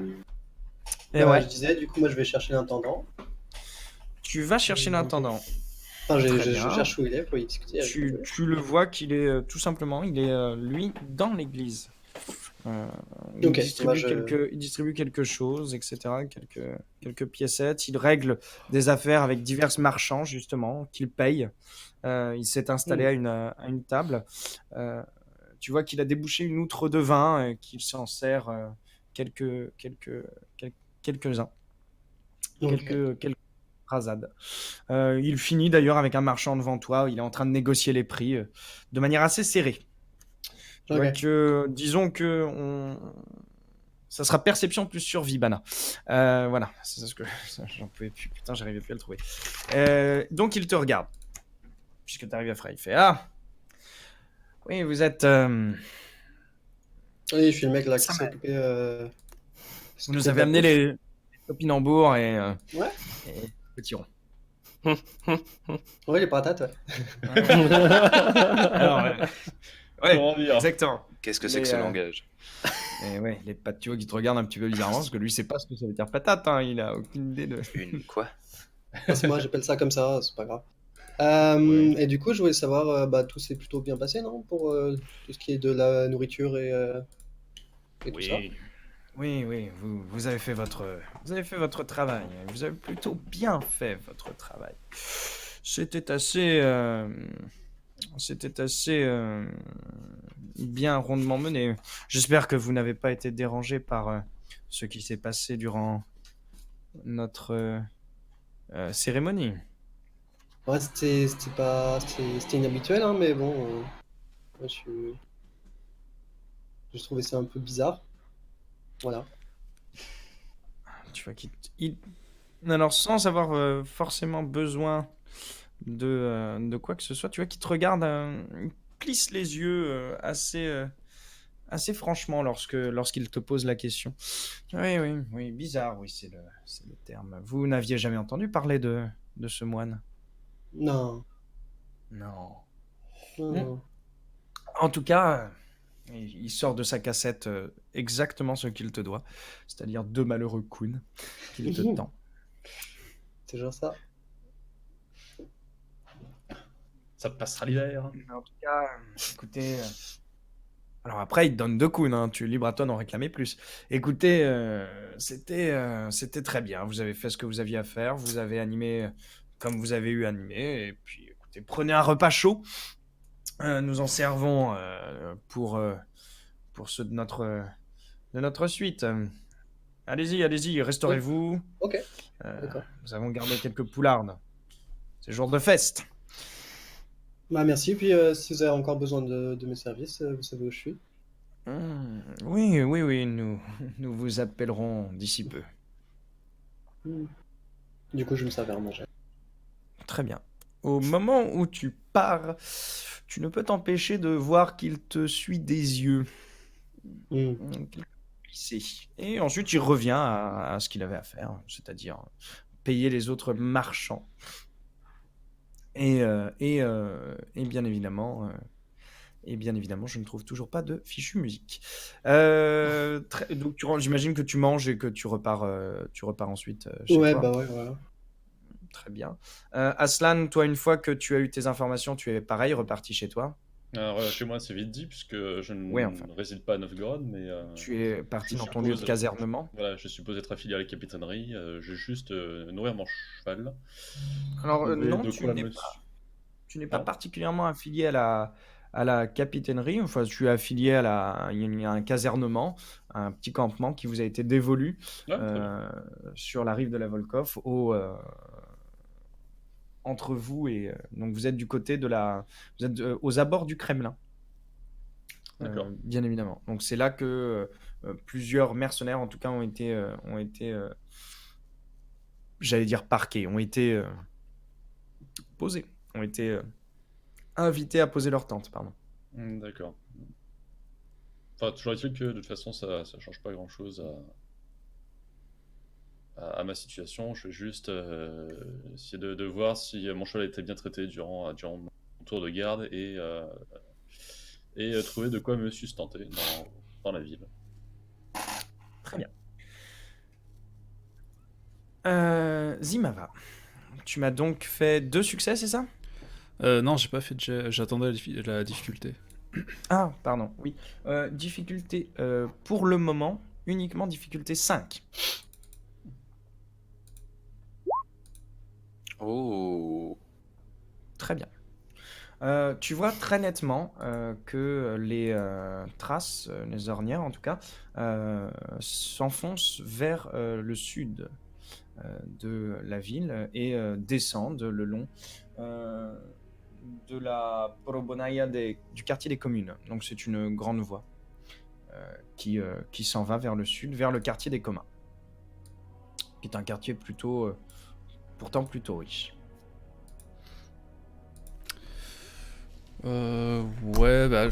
Et ouais. Je disais, du coup, moi, je vais chercher l'intendant. Tu vas chercher l'intendant. Enfin, Très je bien. cherche où il est pour y discuter avec lui. Tu le vois qu'il est tout simplement, il est lui dans l'église. Euh, Ok, bah, il distribue quelque chose, etc. Quelques piécettes. Il règle des affaires avec divers marchands justement qu'il paye. Il s'est installé à une table. Euh, Tu vois qu'il a débouché une outre de vin, qu'il s'en sert quel- quelques-uns, Ok. quelques rasades. Il finit d'ailleurs avec un marchand devant toi. Il est en train de négocier les prix de manière assez serrée. Tu vois Ok. que, disons que ça sera perception plus survie, Bana. Voilà, c'est ce que j'en pouvais plus. Putain, j'arrivais plus à le trouver. Donc il te regarde, puisque tu arrives à Frey. Il fait ah, oui, vous êtes. Oui, je suis le mec là qui Ça s'est m'a- occupé, Vous nous avez amené les topinambours Ouais. et petits ronds. Ouais, les patates, ouais. Alors, ouais, Comment dire? exactement. Qu'est-ce que c'est Les, que ce euh, langage? Et ouais, les pattes, tu vois, qui te regardent un petit peu bizarrement, parce que lui, il sait pas ce que ça veut dire patate, hein, il a aucune idée de. Une quoi? Parce que moi, j'appelle ça comme ça, c'est pas grave. Ouais. Et du coup, je voulais savoir, bah, tout s'est plutôt bien passé, non? Pour tout ce qui est de la nourriture et tout ça. Oui, vous avez fait vous avez fait votre travail. Vous avez plutôt bien fait votre travail. C'était assez, c'était assez bien rondement mené. J'espère que vous n'avez pas été dérangé par ce qui s'est passé durant notre cérémonie. Ouais, c'était pas, c'était inhabituel, hein, mais bon, moi, je trouvais ça un peu bizarre. Voilà. Tu vois alors sans avoir forcément besoin de quoi que ce soit, tu vois qu'il te regarde, il plisse les yeux assez franchement lorsqu'il te pose la question. Oui, bizarre, oui, c'est le terme. Vous n'aviez jamais entendu parler de ce moine? Non, Non. non, Hmm. non. En tout cas, il sort de sa cassette exactement ce qu'il te doit, c'est-à-dire deux malheureux clowns qu'il te tend. C'est genre ça. Ça passera l'hiver. Mais en tout cas, écoutez, alors après, il te donne deux coups, hein, tu libre à toi d'en réclamer plus. Écoutez, c'était très bien. Vous avez fait ce que vous aviez à faire. Vous avez animé comme vous avez eu animé. Et puis, écoutez, prenez un repas chaud. Nous en servons pour ceux de notre suite. Allez-y, restaurez-vous. Ok, d'accord. Nous avons gardé quelques poulardes. C'est jour de fête. Bah, merci. Puis, si vous avez encore besoin de mes services, vous savez où je suis. Oui, nous vous appellerons d'ici peu. Hmm. Du coup, je me servais à manger. Très bien. Au moment où tu pars, tu ne peux t'empêcher de voir qu'il te suit des yeux. Hmm. Quelque plissé. Et ensuite, il revient à ce qu'il avait à faire, c'est-à-dire payer les autres marchands. Et bien évidemment, je ne trouve toujours pas de fichu musique. Donc, j'imagine que tu manges et que tu repars ensuite chez Ouais, toi. bah ouais, voilà. Très bien. Aslan, toi, une fois que tu as eu tes informations, tu es pareil, reparti chez toi. Alors, chez moi, c'est vite dit, puisque je Ouais, enfin, ne réside pas à Novgorod, mais tu es parti je dans ton lieu de suppose, casernement. voilà, je suppose être affilié à la capitainerie. Je vais juste nourrir mon cheval. Alors, Trouver non, de quoi me... tu n'es pas Ah, particulièrement affilié à la capitainerie. Enfin, tu es affilié il y a un casernement, un petit campement qui vous a été dévolu ouais, très bien. sur la rive de la Volkhov, entre vous et donc vous êtes du côté vous êtes aux abords du Kremlin. D'accord. Bien évidemment. Donc c'est là que plusieurs mercenaires, en tout cas, ont été j'allais dire parqués, ont été posés, ont été invités à poser leur tente, pardon. D'accord. Enfin, toujours est-il que de toute façon, ça change pas grand-chose à ma situation. Je vais juste essayer de voir si mon cheval a été bien traité durant mon tour de garde et trouver de quoi me sustenter dans la ville. Très bien. Zimava, tu m'as donc fait 2 succès, c'est ça? Non, j'ai pas fait de jet, j'attendais la difficulté. Ah, pardon, oui. Difficulté, pour le moment, uniquement difficulté 5. Oh. Très bien. Tu vois très nettement que les traces, les ornières en tout cas, s'enfoncent vers le sud de la ville et descendent le long de la Porobonaia du quartier des communes. Donc c'est une grande voie qui s'en va vers le sud, vers le quartier des communs, qui est un quartier plutôt, pourtant plutôt riche. Ouais, bah,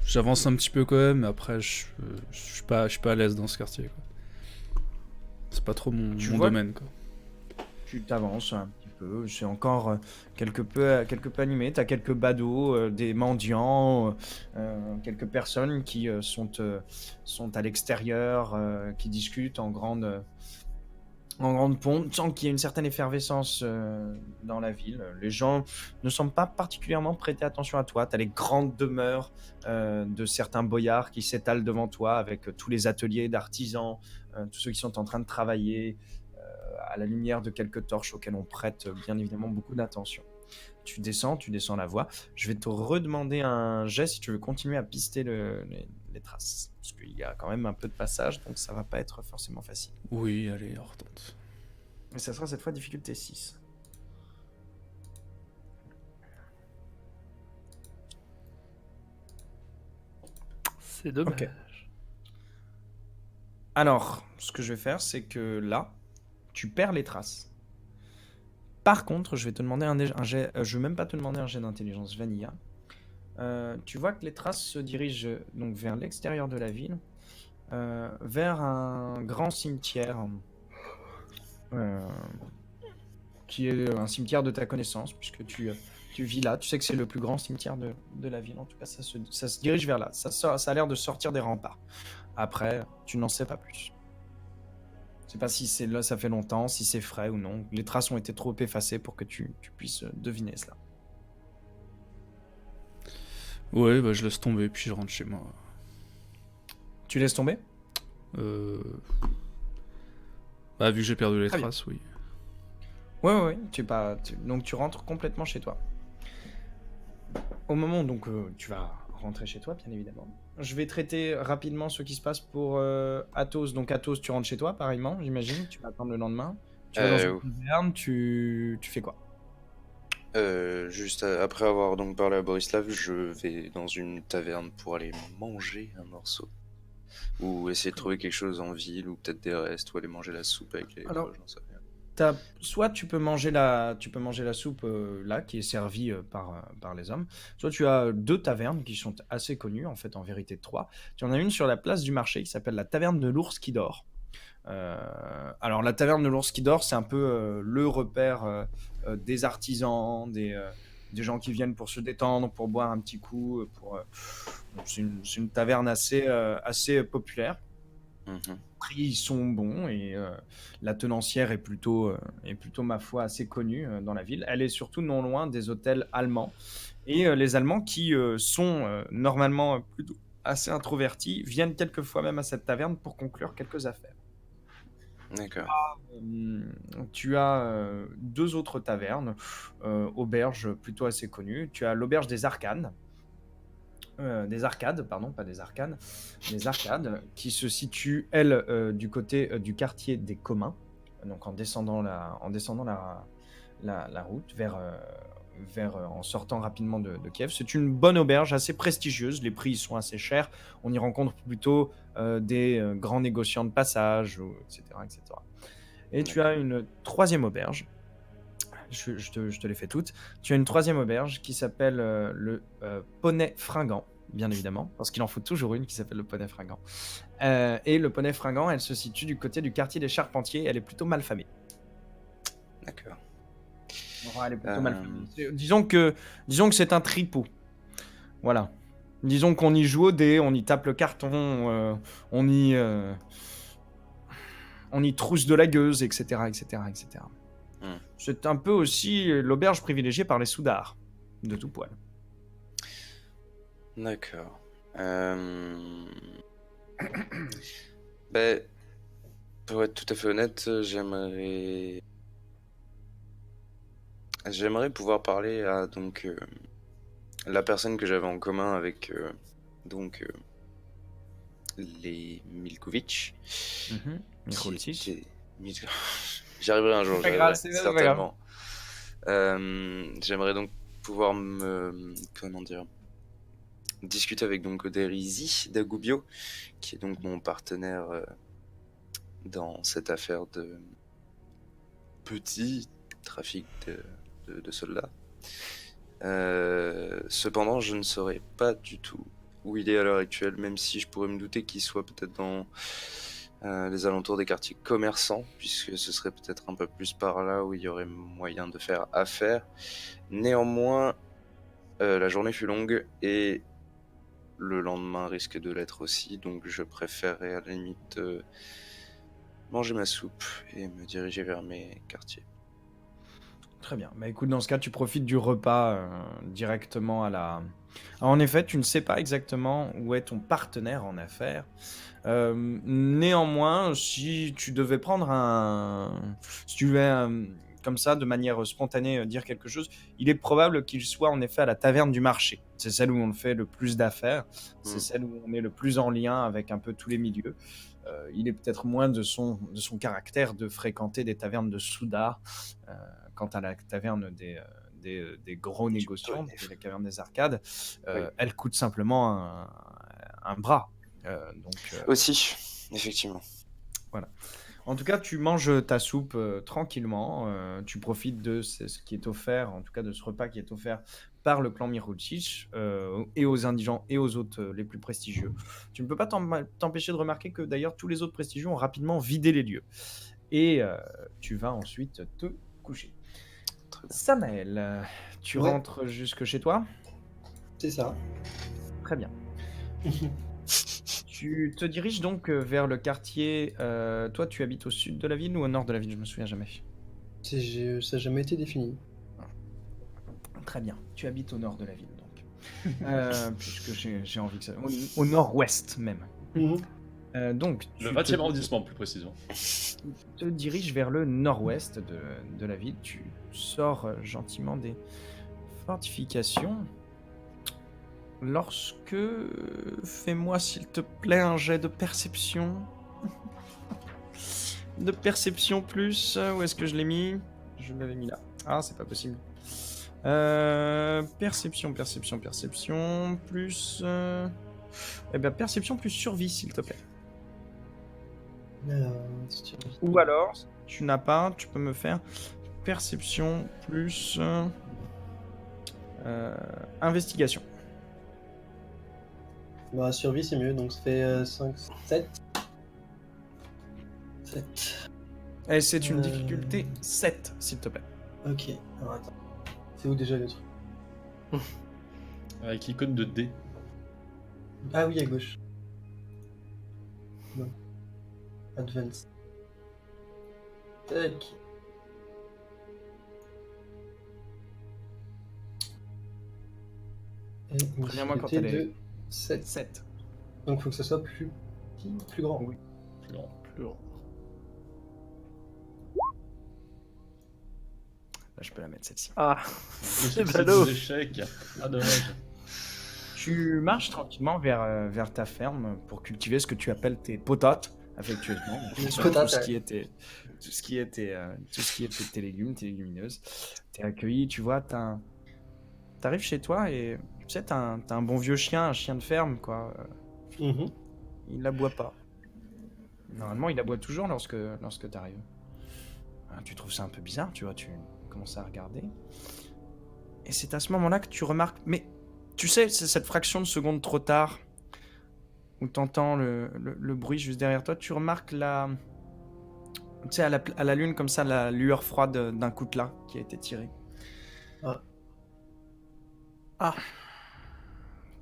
j'avance un petit peu quand même, mais après, je suis pas à l'aise dans ce quartier, quoi. C'est pas trop mon Tu vois- domaine, quoi. Tu t'avances un petit peu, c'est encore quelque peu animé. Tu as quelques badauds, des mendiants, quelques personnes qui sont à l'extérieur, qui discutent en grande pompe. Tu sens qu'il y a une certaine effervescence dans la ville. Les gens ne semblent pas particulièrement prêter attention à toi. Tu as les grandes demeures de certains boyards qui s'étalent devant toi avec tous les ateliers d'artisans, tous ceux qui sont en train de travailler à la lumière de quelques torches auxquelles on prête bien évidemment beaucoup d'attention. Tu descends la voie. Je vais te redemander un jet si tu veux continuer à pister les traces. Parce qu'il y a quand même un peu de passage, donc ça va pas être forcément facile. Oui, allez, on retente. Et ça sera cette fois difficulté 6. C'est dommage. Ok. Alors, ce que je vais faire, c'est que là, tu perds les traces. Par contre, je vais te demander un jet. Je vais même pas te demander un jet d'intelligence vanilla. Tu vois que les traces se dirigent donc vers l'extérieur de la ville, vers un grand cimetière qui est un cimetière de ta connaissance, puisque tu vis là. Tu sais que c'est le plus grand cimetière de la ville. En tout cas, ça se dirige vers là. Ça a l'air de sortir des remparts. Après, tu n'en sais pas plus. Je sais pas si c'est là, ça fait longtemps, si c'est frais ou non. Les traces ont été trop effacées pour que tu puisses deviner cela. Ouais, bah je laisse tomber, puis je rentre chez moi. Tu laisses tomber? Bah, vu que j'ai perdu les Très bien. traces, oui. Ouais. Donc tu rentres complètement chez toi. Au moment donc tu vas rentrer chez toi, bien évidemment. Je vais traiter rapidement ce qui se passe pour Athos. Donc Athos, tu rentres chez toi, pareillement, j'imagine. Tu vas attendre le lendemain. Tu vas dans une taverne, tu fais quoi? Juste après avoir donc parlé à Borislav, je vais dans une taverne pour aller manger un morceau. Ou essayer de trouver quelque chose en ville, ou peut-être des restes, ou aller manger la soupe avec les Alors, proches, j'en sais rien. Soit tu peux manger la soupe là, qui est servie par les hommes. Soit tu as deux tavernes qui sont assez connues, en fait, en vérité trois. Tu en as une sur la place du marché qui s'appelle la taverne de l'ours qui dort. Alors la taverne de l'ours qui dort, c'est un peu le repère des artisans, des gens qui viennent pour se détendre, pour boire un petit coup. C'est une taverne assez populaire. Mhm. Les prix sont bons et la tenancière est plutôt, ma foi, assez connue dans la ville. Elle est surtout non loin des hôtels allemands. Et les Allemands qui sont normalement plutôt assez introvertis viennent quelquefois même à cette taverne pour conclure quelques affaires. D'accord. Tu as deux autres tavernes, auberges plutôt assez connues. Tu as l'auberge des Arcanes. Des arcades, pardon, pas des arcanes, des arcades qui se situent, elles, du côté du quartier des communs, donc en descendant la route en sortant rapidement de Kiev. C'est une bonne auberge, assez prestigieuse, les prix sont assez chers, on y rencontre plutôt des grands négociants de passage, etc., etc. Et tu as une troisième auberge. Je te les fais toutes. Tu as une troisième auberge qui s'appelle le Poney Fringant, bien évidemment, parce qu'il en faut toujours une qui s'appelle le Poney Fringant. Et le Poney Fringant, elle se situe du côté du quartier des Charpentiers. Elle est plutôt mal famée. D'accord. Enfin, elle est plutôt mal famée. Disons que c'est un tripot. Voilà. Disons qu'on y joue au dé, on y tape le carton, on y trousse de la gueuse, etc., etc., etc. C'est un peu aussi l'auberge privilégiée par les soudards. de tout poil. D'accord. Ben, pour être tout à fait honnête, j'aimerais pouvoir parler à la personne que j'avais en commun avec donc les Milkovic. Mirotic. J'y arriverai un jour, Pas grave, j'arriverai, c'est pas grave. certainement. J'aimerais donc pouvoir comment dire, discuter avec donc Oderizi Dagubio, qui est donc mon partenaire dans cette affaire de petit trafic de soldats. Cependant, je ne saurais pas du tout où il est à l'heure actuelle, même si je pourrais me douter qu'il soit peut-être dans les alentours des quartiers commerçants, puisque ce serait peut-être un peu plus par là où il y aurait moyen de faire affaire. Néanmoins, la journée fut longue et le lendemain risque de l'être aussi, donc je préférerais à la limite manger ma soupe et me diriger vers mes quartiers. Très bien. Bah écoute, dans ce cas, tu profites du repas directement à la... Alors, en effet, tu ne sais pas exactement où est ton partenaire en affaires. Néanmoins, si tu devais prendre si tu devais, comme ça, de manière spontanée, dire quelque chose, il est probable qu'il soit en effet à la taverne du marché. C'est celle où on fait le plus d'affaires. C'est celle où on est le plus en lien avec un peu tous les milieux. Il est peut-être moins de son caractère de fréquenter des tavernes de Souda. Quant à la taverne des gros négociants, la caverne des arcades, Oui. elle coûte simplement un bras. Aussi, effectivement. Voilà. En tout cas, tu manges ta soupe tranquillement. Tu profites de ce qui est offert, en tout cas de ce repas qui est offert par le clan Mirotic et aux indigents et aux autres les plus prestigieux. Tu ne peux pas t'empêcher de remarquer que d'ailleurs tous les autres prestigieux ont rapidement vidé les lieux. Et tu vas ensuite te coucher. Très bien. Samael, tu Ouais. rentres jusque chez toi? C'est ça. Très bien. Tu te diriges donc vers le quartier. Toi, tu habites au sud de la ville ou au nord de la ville? Je me souviens jamais. Ça n'a jamais été défini. Très bien. Tu habites au nord de la ville donc. Puisque j'ai envie que ça. Au nord-ouest même. Donc, Le tu 20e arrondissement, plus précisément. te diriges vers le nord-ouest de la ville. Tu sors gentiment des fortifications. Lorsque... Fais-moi s'il te plaît un jet de perception. De perception plus... Où est-ce que je l'ai mis? Je l'avais mis là. Ah, c'est pas possible. Perception plus... Eh bien, perception plus survie, s'il te plaît. Ou alors, si tu n'as pas, tu peux me faire perception plus... investigation. Bah, survie, c'est mieux, donc ça fait 5, 7. 7. Et c'est une difficulté 7, s'il te plaît. Ok, alors attends. C'est où déjà le truc? Avec l'icône de D. Ah oui, à gauche. Non. Advance. Tac. Et une Préviens-moi quand difficulté elle est- de 7. 7. Donc il faut que ça soit plus petit, plus grand. Oui. Plus grand. Plus grand. Là, je peux la mettre celle-ci. Ah, C'est c'est ballot. des échecs. Ah, dommage. Tu marches tranquillement vers ta ferme pour cultiver ce que tu appelles tes potates, affectueusement. Donc, Les tout potates, ce qui était, tes légumes, tes légumineuses. T'es accueilli, tu vois, t'arrives chez toi et tu sais, t'as un bon vieux chien, un chien de ferme, quoi. Mhm. Il n'aboie pas. Normalement, il aboie toujours lorsque t'arrives. Tu trouves ça un peu bizarre, tu vois, tu commences à regarder. Et c'est à ce moment-là que tu remarques... Mais tu sais, c'est cette fraction de seconde trop tard où t'entends le bruit juste derrière toi. Tu remarques la... Tu sais, à la lune, comme ça, la lueur froide d'un coutelas qui a été tiré. Ah. Ah.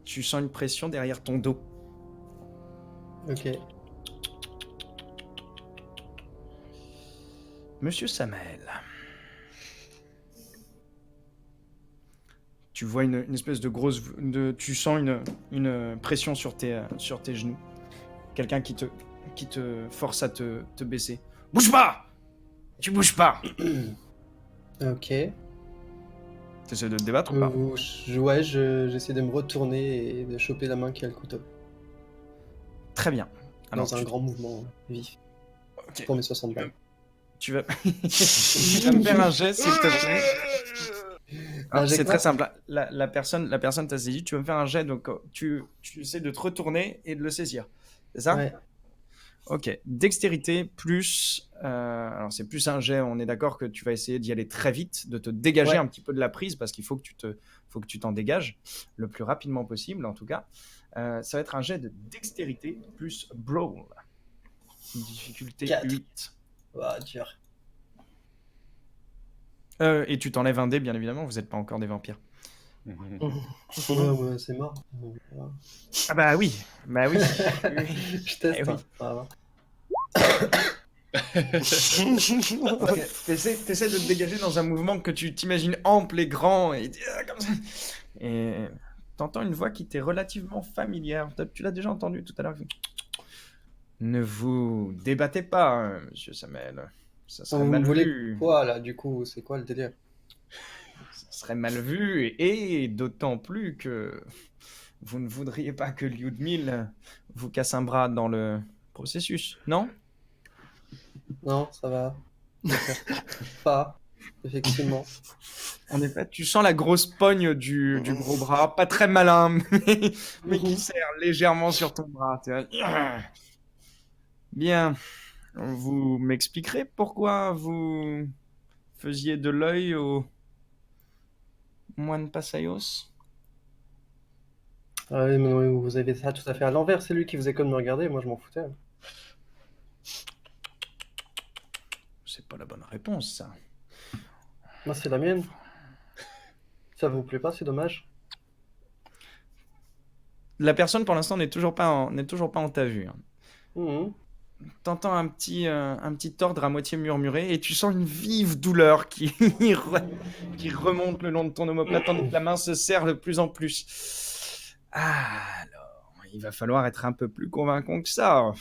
Tu sens une pression derrière ton dos. Ok. Monsieur Samael, Tu vois une espèce de grosse... tu sens une pression sur tes genoux. Quelqu'un qui te force à te baisser. Bouge pas! Tu bouges pas! Ok. T'essaies de te débattre ou pas? Ouais, j'essaie de me retourner et de choper la main qui a le couteau. Très bien. Alors, Dans un grand mouvement vif. Ok. Pour mes 60 balles. Tu vas... tu vas me faire un jet, s'il te plaît. Alors, jet c'est quoi très simple. La personne t'a saisi. Tu vas me faire un jet, donc tu essaies de te retourner et de le saisir. C'est ça? Ouais. Ok. Dextérité plus... alors, c'est plus un jet. On est d'accord que tu vas essayer d'y aller très vite, de te dégager Ouais. un petit peu de la prise, parce qu'il faut que tu t'en dégages le plus rapidement possible, en tout cas. Ça va être un jet de dextérité plus brawl. Difficulté 4. 8. Ah, dur. Et tu t'enlèves un dé, bien évidemment, vous n'êtes pas encore des vampires. Ouais, ouais, c'est mort. Voilà. Ah bah oui, bah oui. Je teste. Eh oui. Hein. Ça va. Ok, T'essaies de te dégager dans un mouvement que tu t'imagines ample et grand, et comme ça. Et t'entends une voix qui t'est relativement familière. Tu l'as déjà entendu tout à l'heure. Ne vous débattez pas, monsieur Samel. Ça serait Vous mal me voulez vu. quoi là, du coup? C'est quoi le délire? Ça serait mal vu, et d'autant plus que vous ne voudriez pas que Lyudmil vous casse un bras dans le processus, non? Non, ça va. Pas, effectivement. En effet, tu sens la grosse pogne du gros bras, pas très malin, mais qui serre légèrement sur ton bras. T'es là, bien, vous m'expliquerez pourquoi vous faisiez de l'œil au moine Passaios? Ah oui, mais non, vous avez ça tout à fait à l'envers. C'est lui qui faisait comme me regarder, moi je m'en foutais. C'est pas la bonne réponse, ça. Moi c'est la mienne. Ça vous plaît pas, c'est dommage. La personne, pour l'instant, n'est toujours pas en ta vue, hein. Mhm. T'entends un petit ordre à moitié murmuré et tu sens une vive douleur qui remonte le long de ton omoplate tandis que la main se serre de plus en plus. Ah, alors, il va falloir être un peu plus convaincant que ça.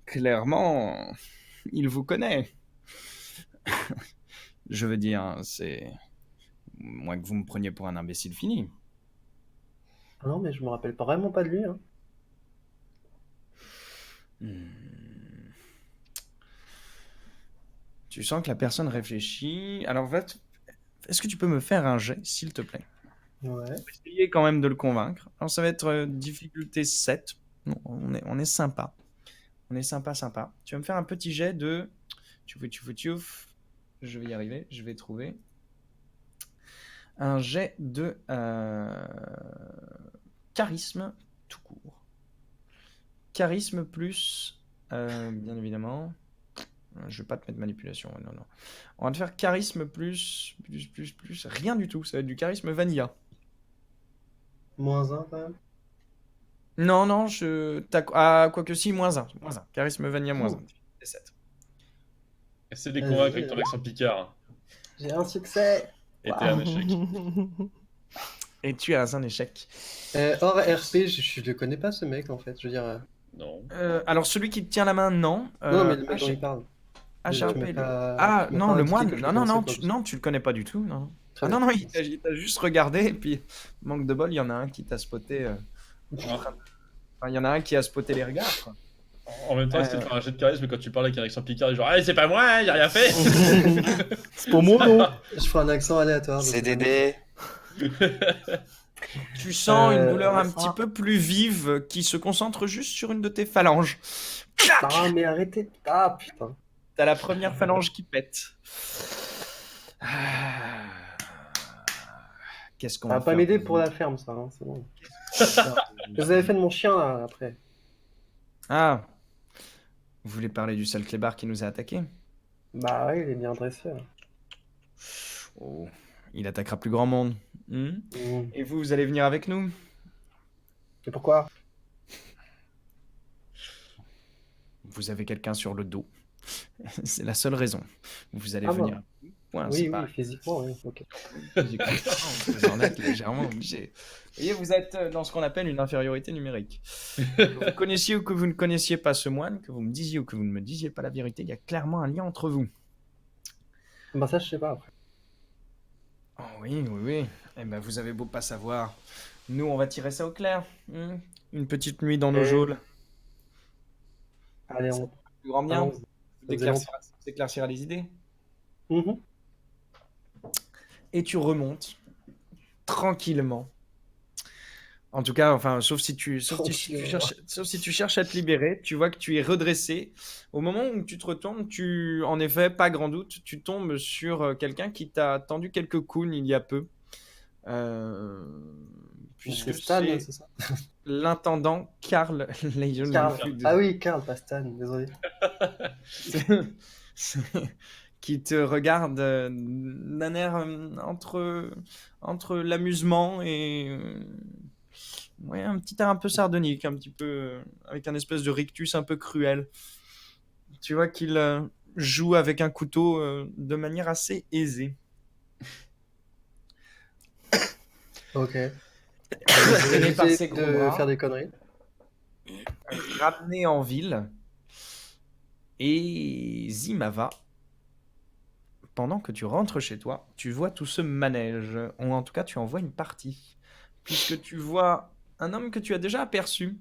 Clairement, il vous connaît. Je veux dire, c'est... Moins que vous me preniez pour un imbécile fini. Ah non, mais je me rappelle vraiment pas de lui. Hein. Tu sens que la personne réfléchit. Alors, est-ce que tu peux me faire un jet, s'il te plaît? Ouais. Essayer quand même de le convaincre. Alors, ça va être difficulté 7. Non, on est sympa. On est sympa. Tu vas me faire un petit jet de... Tchouf. Je vais y arriver. Je vais trouver. Un jet de charisme tout court. Charisme plus... bien évidemment... Je vais pas te mettre manipulation. Non. On va te faire charisme plus... Rien du tout. Ça va être du charisme vanilla. -1 quand même. Non, Ah, quoique si, -1. Charisme vanilla, -1. Ouh. Et 7. Essaie de les convaincre avec ton accent picard. J'ai un succès. Et t'es un échec. Et tu as un échec. Hors RP, je le connais pas ce mec en fait. Je veux dire. Non. Alors, celui qui te tient la main, non. Non, mais le mec dont il parle. HRP, Tu m'as lui. pas- Ah, tu m'as non, pas le indiqué moine. que je le Non, connaissais pas, non, tu le connais pas du tout. Non. Très Ah, non, bien. il t'a juste regardé, et puis, manque de bol, il y en a un qui t'a spoté. Enfin, il y en a un qui a spoté les regards, quoi. En même temps, essaie de faire un jet de charisme, mais quand tu parles avec un accent picard, genre, ah, c'est pas moi, hein, j'ai rien fait. C'est pour moi, non? Je ferai un accent aléatoire. C'est Dédé. Tu sens une douleur un ça. petit peu plus vive qui se concentre juste sur une de tes phalanges. Clac! Ah, mais arrêtez. Ah, putain. T'as la première phalange qui pète. Ah. Qu'est-ce qu'on Ça va va pas faire m'aider de pour vous? la ferme, ça. Hein, c'est bon. Vous avez fait de mon chien là, après. Ah, vous voulez parler du sale clébard qui nous a attaqués? Bah oui, il est bien dressé. Là. Oh, il attaquera plus grand monde. Hmm? Mmh. Et vous allez venir avec nous? Et pourquoi? Vous avez quelqu'un sur le dos. C'est la seule raison. Vous allez Ah venir. points. Oui, c'est oui, pas physiquement, oui. Ok. vous en êtes légèrement obligé. Vous voyez, vous êtes dans ce qu'on appelle une infériorité numérique. Que vous connaissiez ou que vous ne connaissiez pas ce moine, que vous me disiez ou que vous ne me disiez pas la vérité, il y a clairement un lien entre vous. Bah, ça, je sais pas après. Oh oui, oui, oui. Eh ben, vous avez beau pas savoir. Nous, on va tirer ça au clair. Une petite nuit dans nos Eh. geôles. Allez, Ça on. plus grand bien. allons-y. Ça faisait D'éclaircir les idées. Mhm. Et tu remontes tranquillement. En tout cas, enfin, sauf si tu cherches à te libérer, tu vois que tu es redressé. Au moment où tu te retournes, en effet, pas grand doute, tu tombes sur quelqu'un qui t'a tendu quelques coups il y a peu. Puisque C'est Stan, c'est c'est ça? l'intendant Karl Lejon. Karl. Ah oui, Karl, pas Stan, désolé. Qui te regarde d'un air entre l'amusement et ouais, un petit air un peu sardonique, un petit peu avec un espèce de rictus un peu cruel. Tu vois qu'il joue avec un couteau de manière assez aisée. Ok. Traîné par ses Éviter gros de bras, faire des conneries. ramené en ville. Et Zimava, pendant que tu rentres chez toi, tu vois tout ce manège, ou en tout cas tu en vois une partie, puisque tu vois un homme que tu as déjà aperçu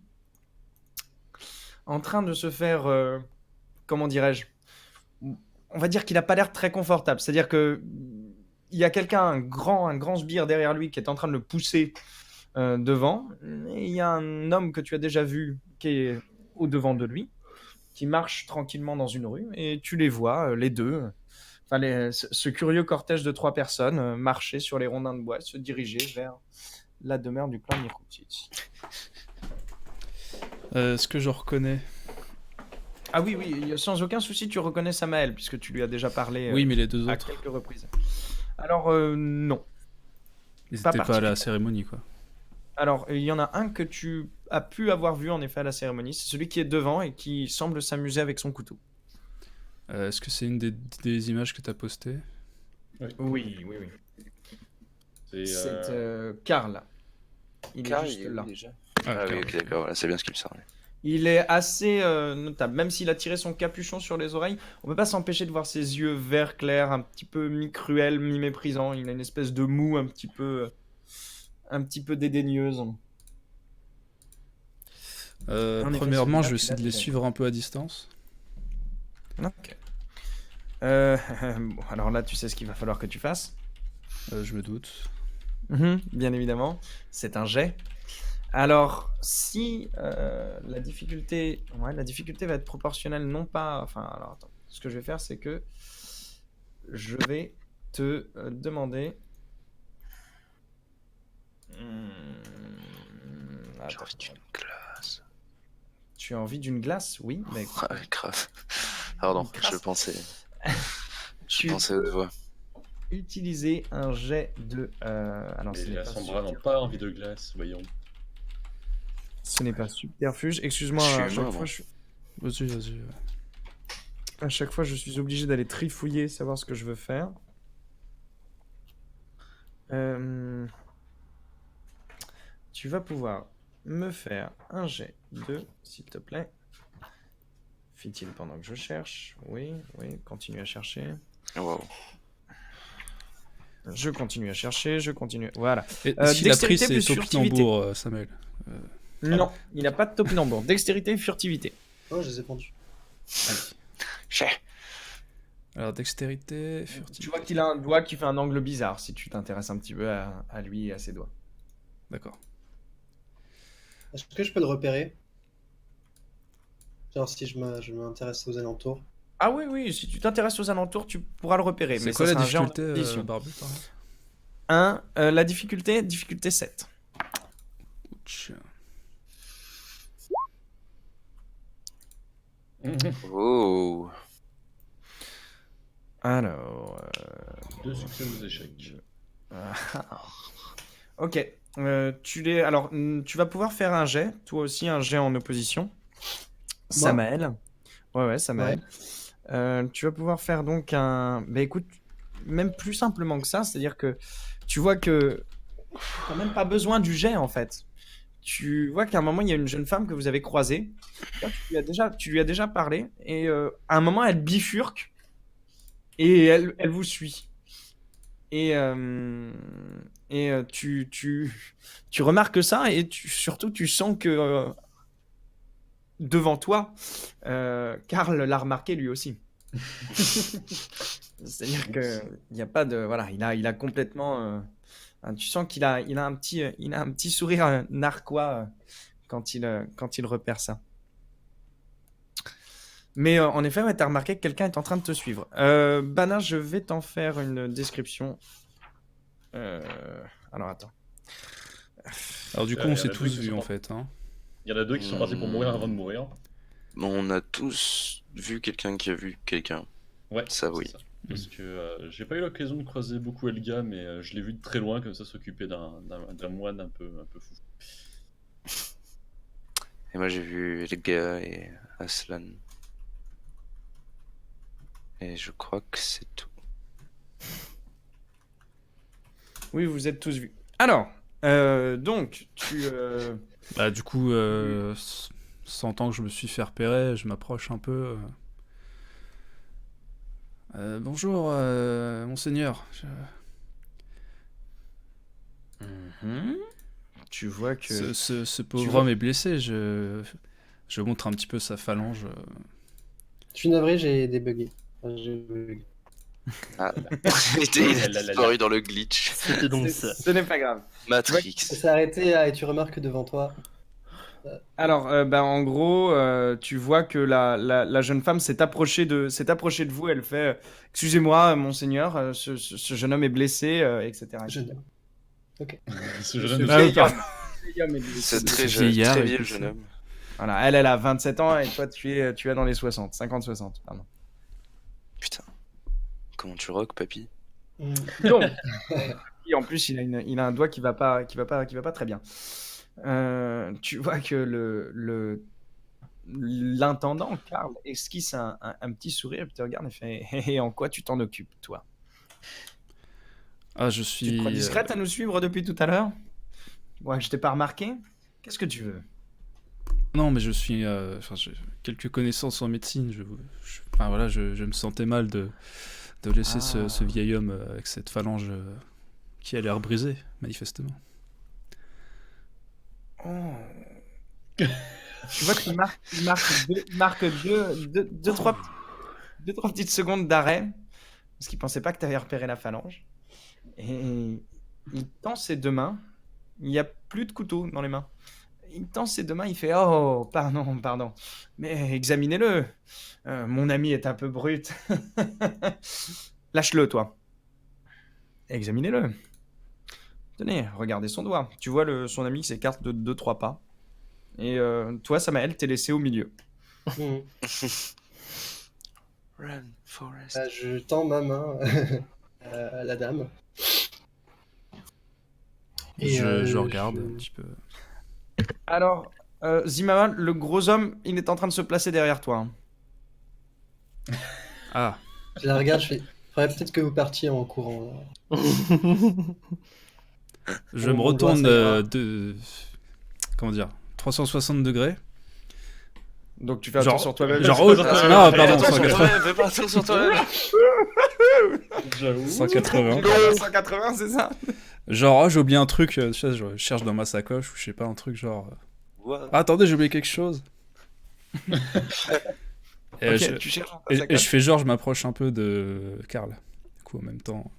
en train de se faire, comment dirais-je, on va dire qu'il n'a pas l'air très confortable, c'est-à-dire que il y a quelqu'un, un grand sbire derrière lui qui est en train de le pousser devant, et il y a un homme que tu as déjà vu qui est au devant de lui, qui marche tranquillement dans une rue, et tu les vois, les deux, enfin, ce curieux cortège de 3 personnes marcher sur les rondins de bois, se diriger vers la demeure du clan Nikuchich. Est-ce que je reconnais? Ah oui, oui, sans aucun souci, tu reconnais Samael, puisque tu lui as déjà parlé Oui, mais les deux à autres, quelques reprises. Alors, non. ils pas étaient pas à la particulièrement. cérémonie, quoi. Alors, il y en a un que tu as pu avoir vu en effet à la cérémonie, c'est celui qui est devant et qui semble s'amuser avec son couteau. Est-ce que c'est une des images que tu as postées? Oui, oui, oui. C'est C'est Karl. Il est Karl, juste il est où là. déjà Ah, Ah oui, Karl. ok, d'accord, voilà, c'est bien ce qui me semblait. Il est assez notable. Même s'il a tiré son capuchon sur les oreilles, on peut pas s'empêcher de voir ses yeux vert clair, un petit peu mi-cruel, mi-méprisant. Il a une espèce de moue un petit peu dédaigneuse. En effet, Premièrement, celui-là, je vais tu essayer l'as de les déjà. suivre un peu à distance. Ok. Bon, alors là, tu sais ce qu'il va falloir que tu fasses. Je me doute. Bien évidemment, c'est un jet. Alors, si la difficulté va être proportionnelle, non pas. Enfin, alors attends. Ce que je vais faire, c'est que je vais te demander. J'ai Attends. envie d'une glace. Tu as envie d'une glace? Oui, mais Ah, grave. Pardon, Grâce. je pensais Tu- aux deux voix. utiliser un jet de. Alors, ce Et n'est la pas Sombra n'ont pas envie de glace, voyons. Ce n'est pas subterfuge. Excuse-moi, Je suis à chaque humain, fois, moi. Vas-y, vas-y. à chaque fois, je suis obligé d'aller trifouiller, savoir ce que je veux faire. Tu vas pouvoir me faire un jet de, s'il te plaît. Fit-il pendant que je cherche? Oui, oui, continue à chercher. Wow. Je continue à chercher, je continue. Voilà. Et s'il a pris dextérité ses plus furtivité. topinambours, Samuel. Non, il n'a pas de topinambour. Dextérité et furtivité. Oh, je les ai pendus. Alors, dextérité, furtivité. Tu vois qu'il a un doigt qui fait un angle bizarre si tu t'intéresses un petit peu à lui et à ses doigts. D'accord. Est-ce que je peux le repérer? Genre si je m'intéresse aux alentours. Ah oui, oui, si tu t'intéresses aux alentours, tu pourras le repérer. C'est mais quoi ça la sera un jet en difficulté, opposition. Barbu, par exemple 1, la difficulté 7. Ouch. Oh. Alors. 2 succès, 2 échecs. Ok. Alors, tu vas pouvoir faire un jet, toi aussi un jet en opposition. Samael. Ouais, Samael. Tu vas pouvoir faire donc un. Bah écoute, même plus simplement que ça, c'est-à-dire que tu vois que t'as même pas besoin du jet en fait. Tu vois qu'à un moment il y a une jeune femme que vous avez croisée. Là, tu lui as déjà parlé et à un moment elle bifurque et elle vous suit. Et, tu remarques ça et surtout tu sens que devant toi, Karl l'a remarqué lui aussi. C'est-à-dire que il y a pas de voilà, il a complètement tu sens il a un petit sourire narquois quand il repère ça. Mais en effet, ouais, tu as remarqué que quelqu'un est en train de te suivre. Bana, je vais t'en faire une description. Alors attends. Alors du coup, Il y on en s'est a deux tous qui vus sont en morts. fait. Hein. Il y en a deux qui sont partis pour mourir avant de mourir. On a tous vu quelqu'un qui a vu quelqu'un. Ouais, Ça, c'est oui. ça. Parce que j'ai pas eu l'occasion de croiser beaucoup Elga, mais je l'ai vu de très loin comme ça s'occuper d'un moine un peu fou. Et moi j'ai vu Elga et Aslan. Et je crois que c'est tout. Oui, vous êtes tous vus. Alors, donc, Bah du coup, sentant que je me suis fait repérer, je m'approche un peu. Bonjour, monseigneur. tu vois que... Ce pauvre vois- homme est blessé. Je montre un petit peu sa phalange. Je suis navré, j'ai débugué. Enfin, j'ai bugué. Ah, il a disparu dans le glitch. C'était donc ça. Ce n'est pas grave. Matrix. Ça s'est arrêté et tu remarques que devant toi. Alors, en gros, tu vois que la jeune femme s'est approchée de vous. Elle fait excusez-moi, monseigneur, ce jeune homme est blessé, etc. Jeune homme. Ce jeune Ce homme de vieil Ah, homme. Ce vieil homme est blessé. C'est très Ce jeune, vieillard très est vieux blessé. jeune homme. Voilà, elle a 27 ans et toi, tu es dans les 60, 50-60, pardon. Putain. Comment tu rock, papy? Mm. Donc, et en plus, il a un doigt qui va pas très bien. Tu vois que l'intendant, Karl, esquisse un petit sourire, puis te regarde et fait et en quoi tu t'en occupes, toi? Ah, je Tu te suis. crois discrète à nous suivre depuis tout à l'heure? Ouais, je t'ai pas remarqué? Qu'est-ce que tu veux? Non, mais je suis. Enfin, j'ai quelques connaissances en médecine. Enfin voilà, je me sentais mal de laisser Ah. ce vieil homme avec cette phalange qui a l'air brisée, manifestement. Oh. Tu vois qu'il marque deux, trois petites secondes d'arrêt, parce qu'il pensait pas que tu avais repéré la phalange. Et il tend ses deux mains. Il n'y a plus de couteau dans les mains. Il tend ses deux mains, il fait oh, pardon. Mais examinez-le. Mon ami est un peu brut. Lâche-le, toi. Examinez-le. Tenez, regardez son doigt. Tu vois son ami qui s'écarte de 2-3 pas. Et toi, Samael, t'es laissé au milieu. Mm. Run, Forest. Je tends ma main à la dame. Et, Je regarde un petit peu. Alors, Zimmerman, le gros homme, il est en train de se placer derrière toi. Hein. Ah, Je la regarde, je fais. Faudrait peut-être que vous partiez en courant. je On me voit retourne ça ira. de. Comment dire 360 degrés. Donc tu fais Genre- attention sur toi-même. genre, oh, non, non, pardon, Attention 180. sur toi-même, fais pas attention sur toi-même. J'avoue. 180. 180, c'est ça? Genre, oh, j'ai oublié un truc, tu sais, je cherche dans ma sacoche ou je sais pas, un truc genre. What? Ah, attendez, j'ai oublié quelque chose. Et, Ok, je, tu cherches dans ta et je sacoche. fais genre, je m'approche un peu de Karl. Du coup, en même temps.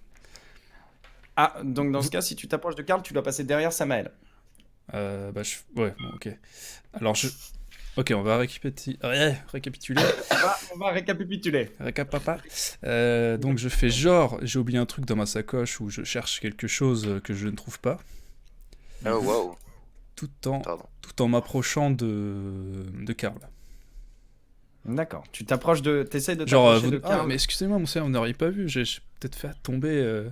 Ah, donc dans ce cas, si tu t'approches de Karl, tu dois passer derrière Samael. Ouais, bon, ok. Alors, Ok, on va récapituler. On va récapituler. Récapapa. Donc, je fais genre, j'ai oublié un truc dans ma sacoche où je cherche quelque chose que je ne trouve pas. Oh wow. Tout Pardon. en m'approchant de Karl. D'accord. Tu t'approches de... T'essayes de Genre, t'approcher de ah, Karl. mais excusez-moi, mon seigneur, vous n'auriez pas vu, j'ai peut-être fait tomber.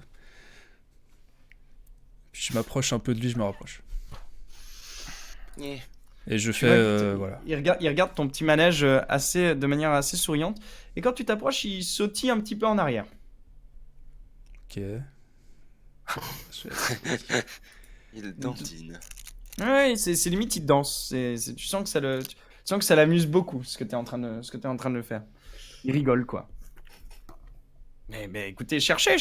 Puis je m'approche un peu de lui, je me rapproche. Yeah. Et je Tu fais, vois qu'il voilà. il regarde ton petit manège de manière assez souriante. Et quand tu t'approches, il sautille un petit peu en arrière. Ok. Je vais- Il dandine. Ouais, c'est limite, il danse. Tu sens que tu sens que ça l'amuse beaucoup, ce que t'es en train de faire. Il rigole, quoi. Mais écoutez, cherchez.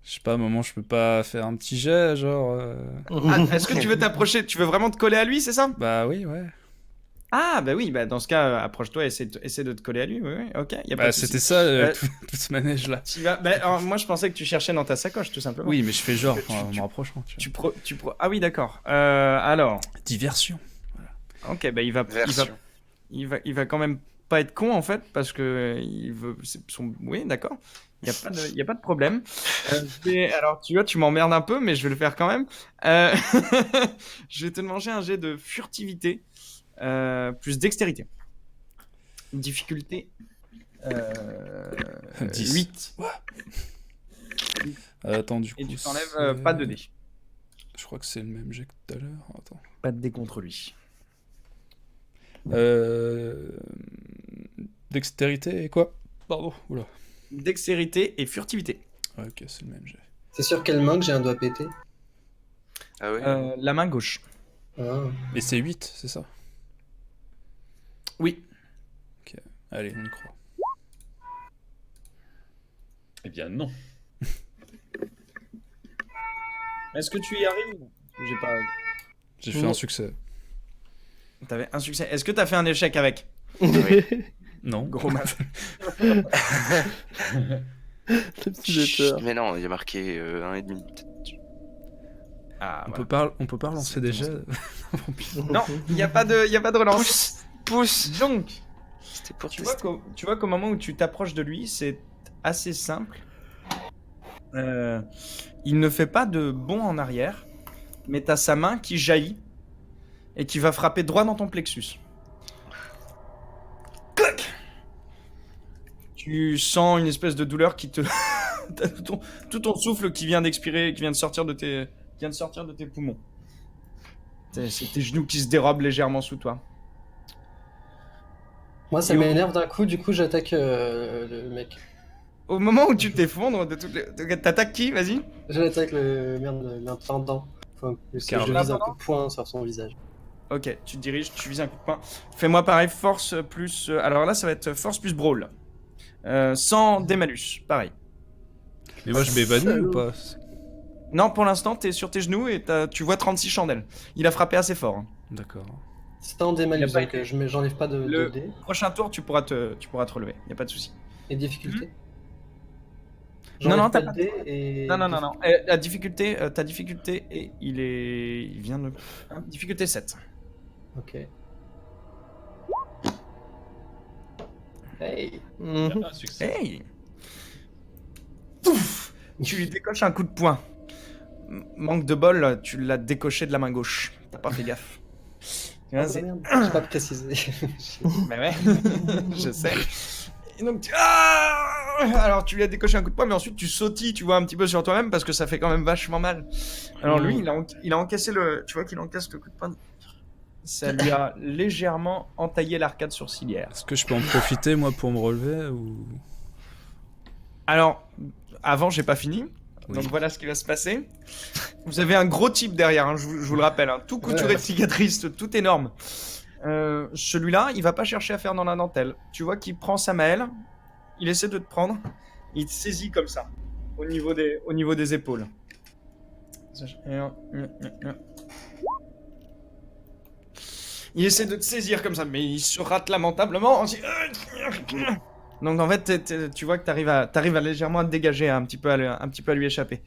Je sais pas, à un moment, je peux pas faire un petit jet, genre. Ah, est-ce que tu veux t'approcher? Tu veux vraiment te coller à lui, c'est ça? Bah oui, ouais. Ah, bah oui, bah dans ce cas, approche-toi, essaie de te coller à lui. Oui, oui, ok. Y a pas Bah de souci. c'était ça, tout ce manège-là. Tu vas... bah, alors, moi, je pensais que tu cherchais dans ta sacoche, tout simplement. Oui, mais je fais genre Tu- en tu- me rapprochant. Tu vois. Ah oui, d'accord. Alors, Diversion. ok, bah Version. il va quand même pas être con en fait, parce que il veut. Oui, d'accord. Y a pas de problème. Alors, tu vois, tu m'emmerdes un peu, mais je vais le faire quand même. Euh, Je vais te demander un jet de furtivité plus dextérité. Difficulté 10. 8. Attends, du coup. Et tu t'enlèves c'est- pas de dés. Je crois que c'est le même jet que tout à l'heure. Attends. Pas de dés contre lui. Dextérité et quoi? Pardon, oula. Dextérité et furtivité. Ouais, ok, c'est le même jet. C'est sur quelle main que j'ai un doigt pété? Ah ouais. La main gauche. Ah. Et c'est 8, c'est ça? Oui. Allez, on y croit. Eh bien, non. Est-ce que tu y arrives? J'ai pas. J'ai fait Non. un succès. T'avais un succès. Est-ce que t'as fait un échec avec? Non. Gros mal. Le petit Chut, jetteur. mais non, il y a marqué 1,5 peut-être. Ah, On voilà. peut pas relancer des jets. Non, il y a pas de relance. Pousse. Donc, C'était pour tu vois qu'au moment où tu t'approches de lui, c'est assez simple. Il ne fait pas de bond en arrière, mais t'as sa main qui jaillit et qui va frapper droit dans ton plexus. Clac. Tu sens une espèce de douleur qui te... T'as tout ton souffle qui vient d'expirer, qui vient de sortir de tes poumons. C'est tes genoux qui se dérobent légèrement sous toi. Moi, ça Et m'énerve d'un coup, du coup, j'attaque le mec. Au moment où tu t'effondres, t'attaques qui? Vas-y. J'attaque l'intendant. Enfin, que Carl. je vise un coup de poing sur son visage. Ok, tu te diriges, tu vises un coup de poing. Fais-moi pareil, force plus... alors là, ça va être force plus brawl. Sans des malus, pareil. Mais moi, je m'évanouis ou pas? Non, pour l'instant, t'es sur tes genoux et tu vois 36 chandelles. Il a frappé assez fort. Hein. D'accord. Sans des malus, Y a pas donc j'enlève pas de Le dés. prochain tour, tu pourras te relever, y a pas de souci. Et difficulté? Non, non, J'enlève t'as pas pas de dés et... Non. La difficulté, ta difficulté, il vient de... hein, difficulté 7. Ok. Hey. Mhm. Un succès. Hey. Pouf. Tu lui décoches un coup de poing. Manque de bol, tu l'as décoché de la main gauche. T'as pas fait gaffe. Tu vois, Ah, c'est- merde, j'ai pas précisé. Mais ouais, je sais. Et donc, alors tu lui as décoché un coup de poing, mais ensuite tu sautilles, tu vois, un petit peu sur toi-même parce que ça fait quand même vachement mal. Alors lui, il a encaissé tu vois qu'il encaisse le coup de poing. Ça lui a légèrement entaillé l'arcade sourcilière. Est-ce que je peux en profiter, moi, pour me relever ou... Alors, avant, j'ai pas fini. Oui. Donc voilà ce qui va se passer. Vous avez un gros type derrière, hein, je vous le rappelle, hein, tout couturé de cicatrices, tout énorme. Celui-là, il va pas chercher à faire dans la dentelle. Tu vois qu'il prend sa maelle, il essaie de te prendre, il te saisit comme ça, au niveau des épaules. Il essaie de te saisir comme ça, mais il se rate lamentablement. Donc en fait, tu vois que t'arrives à légèrement à te dégager, un petit peu à lui échapper.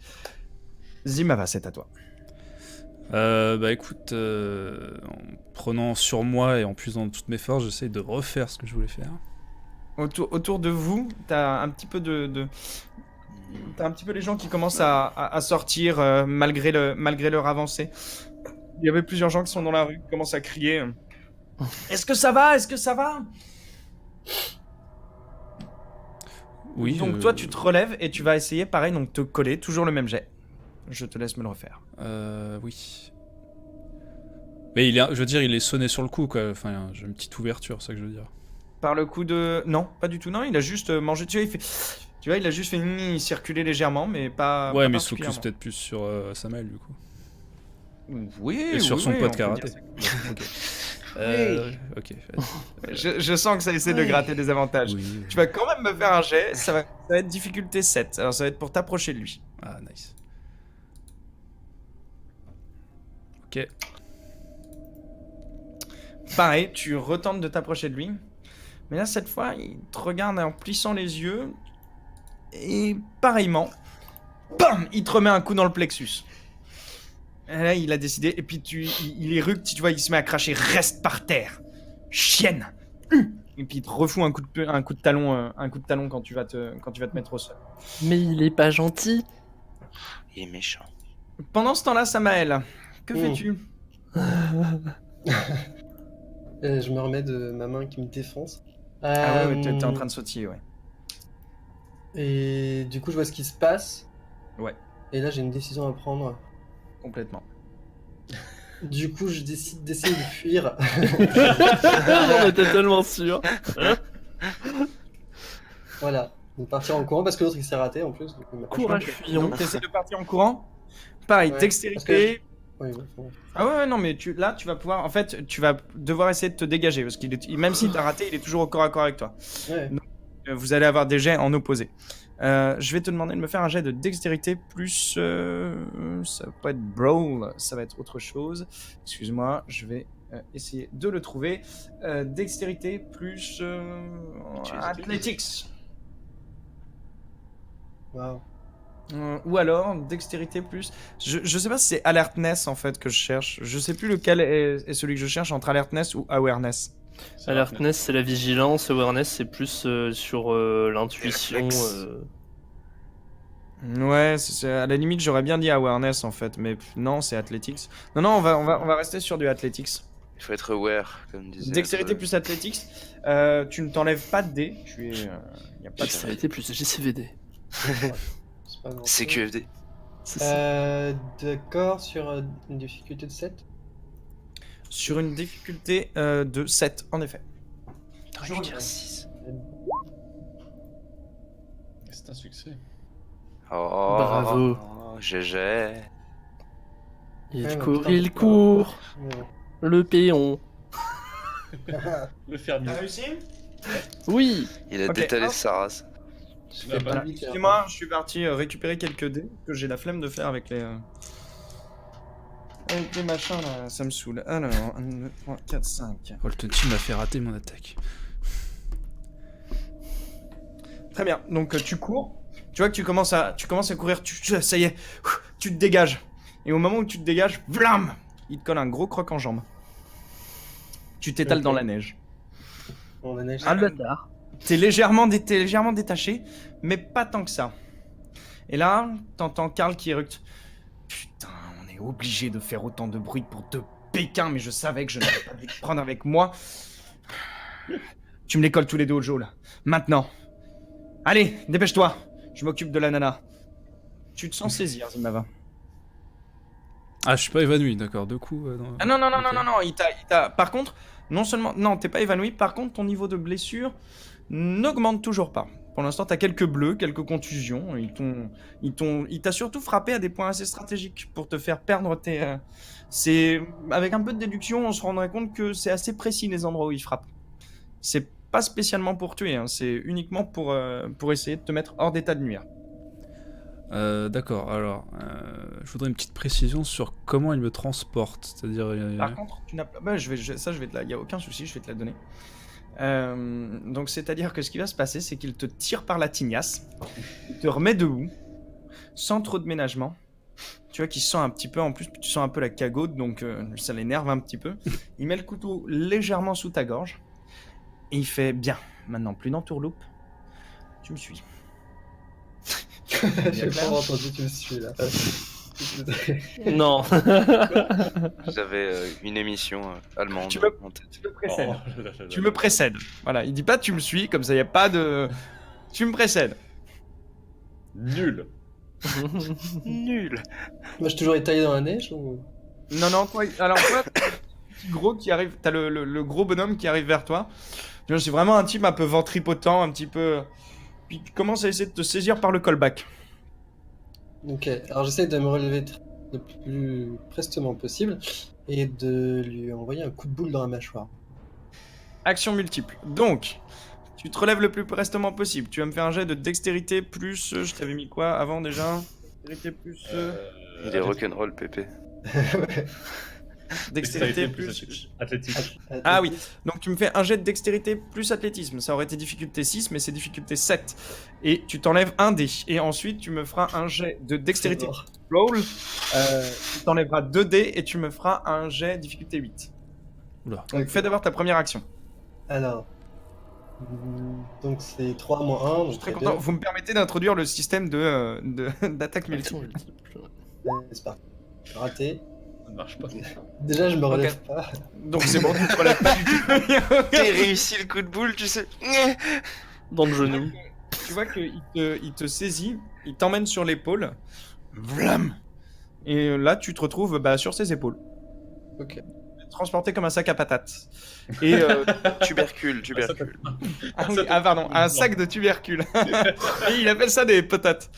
Zimava, c'est à toi. Bah écoute, en prenant sur moi et en puisant toutes mes forces, j'essaye de refaire ce que je voulais faire. Autour de vous, t'as un petit peu t'as un petit peu les gens qui commencent à sortir malgré leur avancée. Il y avait plusieurs gens qui sont dans la rue, qui commencent à crier. Est-ce que ça va? Est-ce que ça va? Oui. Donc toi, tu te relèves et tu vas essayer, pareil, donc te coller, toujours le même jet. Je te laisse me le refaire. Oui. Mais je veux dire, il est sonné sur le coup, quoi. Enfin, j'ai une petite ouverture, c'est ça que je veux dire. Par le coup de... Non, pas du tout. Non, il a juste mangé. Tu vois, il a juste fait circuler légèrement, mais pas. Ouais, pas mais il se focus particulièrement. peut-être plus sur Samael du coup. Oui. Et sur oui, son oui, pote on peut karaté. dire ça. Ok. Ok. Je sens que ça essaie de gratter des avantages. Oui, oui. Tu vas quand même me faire un jet. Ça va être difficulté 7. Alors ça va être pour t'approcher de lui. Ah, nice. Ok. Pareil, tu retentes de t'approcher de lui. Mais là, cette fois, il te regarde en plissant les yeux. Et pareillement, bam, il te remet un coup dans le plexus. Et là, il a décidé. Et puis, il est rude, tu vois, il se met à cracher. Reste par terre. Chienne. Et puis, il te refout un coup de talon quand tu vas te mettre au sol. Mais il est pas gentil. Il est méchant. Pendant ce temps-là, Samael, que fais-tu? Je me remets de ma main qui me défonce. Ah ouais, t'es en train de sautiller, ouais. Et du coup, je vois ce qui se passe. Ouais. Et là, j'ai une décision à prendre. Complètement. Du coup, je décide d'essayer de fuir. On était tellement sûr. Voilà. De partir en courant parce que l'autre il s'est raté en plus. Du coup, il m'a pas Courage, changé. fuyons. Donc, t'essaies de partir en courant. Pareil, Ouais, dextérité. Oui, ouais, bon. Ah ouais, non, mais là, tu vas pouvoir. En fait, tu vas devoir essayer de te dégager. Parce même s'il t'a raté, il est toujours au corps à corps avec toi. Ouais. Vous allez avoir des jets en opposé. Je vais te demander de me faire un jet de dextérité plus. Ça va pas être brawl, ça va être autre chose. Excuse-moi, je vais essayer de le trouver. Dextérité plus. Athletics. Waouh. Ou alors dextérité plus. Je sais pas si c'est alertness en fait que je cherche. Je sais plus lequel est celui que je cherche entre alertness ou awareness. Alertness, c'est la vigilance. Awareness, c'est plus sur l'intuition. Réflexe. Ouais, à la limite j'aurais bien dit awareness en fait, mais non, c'est athletics. Non, on va rester sur du athletics. Il faut être aware, comme disait. Dextérité notre- plus athletics. Tu ne t'enlèves pas de dés. Y a pas de... Dextérité plus JCVD. C'est pas grand-chose. CQFD. C'est ça. D'accord, sur une difficulté de 7. Sur une difficulté de 7, en effet. Je vais dire 6. C'est un succès. Oh, Bravo. GG. Il Ouais, court, putain, il court. Le péon. Le fermier. réussi? Oui. Il a Ok, détalé hop. sa race. Ah, bah, Voilà, excusez-moi, je suis parti récupérer quelques dés que j'ai la flemme de faire avec les machins là, ça me saoule. Alors, 1, 2, 3, 4, 5. Oh, le Tonti m'a fait rater mon attaque. Très bien, donc tu cours. Tu vois que tu commences à courir, ça y est, tu te dégages. Et au moment où tu te dégages, vlam, il te colle un gros croc en jambe. Tu t'étales Ok. dans la neige. On a neige. Ah, le bâtard. T'es légèrement détaché, mais pas tant que ça. Et là, t'entends Karl qui éructe. Putain, on est obligé de faire autant de bruit pour 2 Pékins, mais je savais que je n'avais pas dû te prendre avec moi. Tu me les colles tous les deux au là. Maintenant. Allez, dépêche-toi. Je m'occupe de la nana. Tu te sens saisir, Zimava. Ah, je suis pas évanoui, d'accord, deux coups. Ah non, Ok. non, il t'a... Par contre, non seulement... Non, t'es pas évanoui, par contre, ton niveau de blessure n'augmente toujours pas. Pour l'instant, t'as quelques bleus, quelques contusions. Il t'a surtout frappé à des points assez stratégiques pour te faire perdre tes... C'est... Avec un peu de déduction, on se rendrait compte que c'est assez précis les endroits où il frappe. C'est pas spécialement pour tuer, hein, c'est uniquement pour essayer de te mettre hors d'état de nuire. D'accord, alors, je voudrais une petite précision sur comment il me transporte. C'est-à-dire. Par contre, tu n'as pas... Bah, je vais te la... Il n'y a aucun souci, je vais te la donner. Donc, c'est-à-dire que ce qui va se passer, c'est qu'il te tire par la tignasse, il te remet debout, sans trop de ménagement. Tu vois qu'il sent un petit peu, en plus, tu sens un peu la cagode, donc ça l'énerve un petit peu. Il met le couteau légèrement sous ta gorge, et il fait bien. Maintenant, plus d'entourloupe. Tu me suis. J'ai pas entendu, tu me suis là. Non. J'avais une émission allemande Tu me- en tête. Tu me précèdes. Oh, là, là, là, Tu là. me précèdes. Voilà, il dit pas tu me suis, comme ça, il n'y a pas de... Tu me précèdes. Nul. Nul. Moi, j'ai toujours été taillé dans la neige ou... Non, toi, alors toi, t'as le petit gros qui arrive, t'as le gros bonhomme qui arrive vers toi. Tu vois, c'est vraiment un type un peu ventripotent, un petit peu. Puis il commence à essayer de te saisir par le callback. Ok, alors j'essaie de me relever le plus prestement possible et de lui envoyer un coup de boule dans la mâchoire. Action multiple. Donc, tu te relèves le plus prestement possible. Tu vas me faire un jet de dextérité plus. Je t'avais mis quoi avant déjà? Dextérité plus. Il est rock'n'roll, Pépé. Dextérité plus. athlétique. Ah oui, donc tu me fais un jet de dextérité plus athlétisme. Ça aurait été difficulté 6, mais c'est difficulté 7. Et tu t'enlèves un dé. Et ensuite, tu me feras un jet de dextérité Mort. roll. Tu t'enlèveras 2 dés et tu me feras un jet difficulté 8. Oula. Donc Ok. fais d'abord ta première action. Alors, donc c'est 3 moins 1, Je donc suis très très content. bien. Vous me permettez d'introduire le système d'attaque Action multiple. multiple. C'est parti. Raté. Ça ne marche pas. Déjà, je me relève pas. Donc c'est bon, tu te relèves pas du tout. T'as réussi le coup de boule, tu sais. Dans le genou. Tu vois qu'il il te saisit, il t'emmène sur l'épaule. Vlam. Et là, tu te retrouves sur ses épaules. Ok. Transporté comme un sac à patates. Et Tubercule. ah, oui, ah, pardon, un sac de tubercules. Et il appelle ça des patates.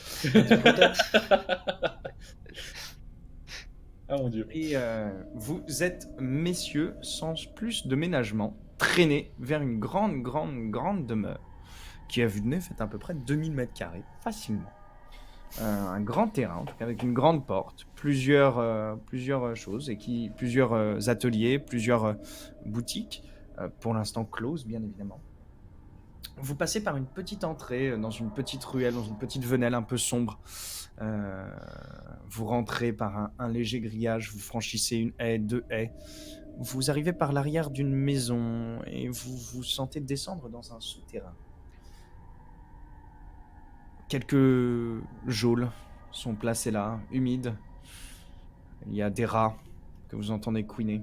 Ah mon dieu. Et vous êtes, messieurs, sans plus de ménagement, traînés vers une grande demeure qui, à vue de nez, fait à peu près 2000 mètres carrés, facilement. Un grand terrain, en tout cas, avec une grande porte, plusieurs choses, et plusieurs ateliers, plusieurs boutiques, pour l'instant closes, bien évidemment. Vous passez par une petite entrée, dans une petite ruelle, dans une petite venelle un peu sombre. Vous rentrez par un léger grillage, vous franchissez une haie, 2 haies. Vous arrivez par l'arrière d'une maison et vous vous sentez descendre dans un souterrain. Quelques geôles sont placées là, humides. Il y a des rats que vous entendez couiner.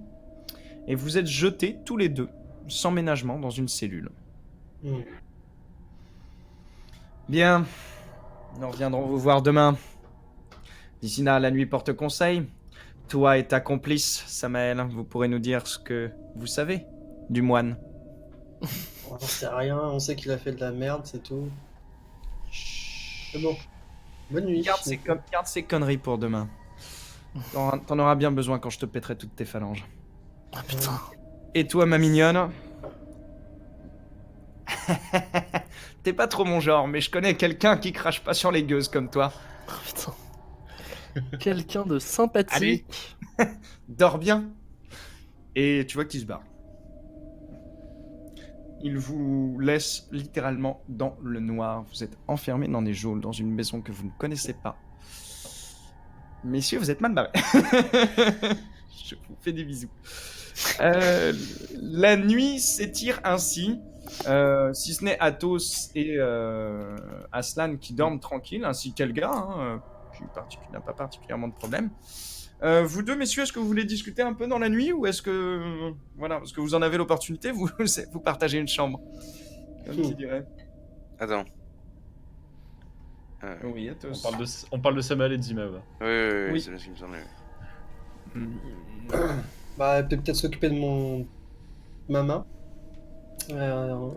Et vous êtes jetés tous les deux, sans ménagement, dans une cellule. Hmm. Bien, nous reviendrons vous voir demain. D'ici là, la nuit porte conseil. Toi et ta complice, Samael, vous pourrez nous dire ce que vous savez du moine. On sait rien, on sait qu'il a fait de la merde, c'est tout. C'est bon. Bonne nuit. Garde ces conneries pour demain. T'en auras bien besoin quand je te pèterai toutes tes phalanges. Ah putain. Et toi, ma mignonne? T'es pas trop mon genre, mais je connais quelqu'un qui crache pas sur les gueuses comme toi. Ah putain. Quelqu'un de sympathique. Dors bien. Et tu vois qu'il se barre. Il vous laisse littéralement dans le noir. Vous êtes enfermés dans des geôles, dans une maison que vous ne connaissez pas. Messieurs, vous êtes mal barrés. Je vous fais des bisous. La nuit s'étire ainsi, si ce n'est Athos et Aslan qui dorment tranquilles, ainsi qu'Elga, qui n'a pas particulièrement de problème. Vous deux, messieurs, est-ce que vous voulez discuter un peu dans la nuit ou est-ce que, voilà, parce que vous en avez l'opportunité, vous partagez une chambre, comme qui dirait. Attends. Oui, Athos. On parle de Samael et de Zimav. Oui, Oui. c'est ce qui me semblait. Bah, elle peut peut-être s'occuper de ma main. Non.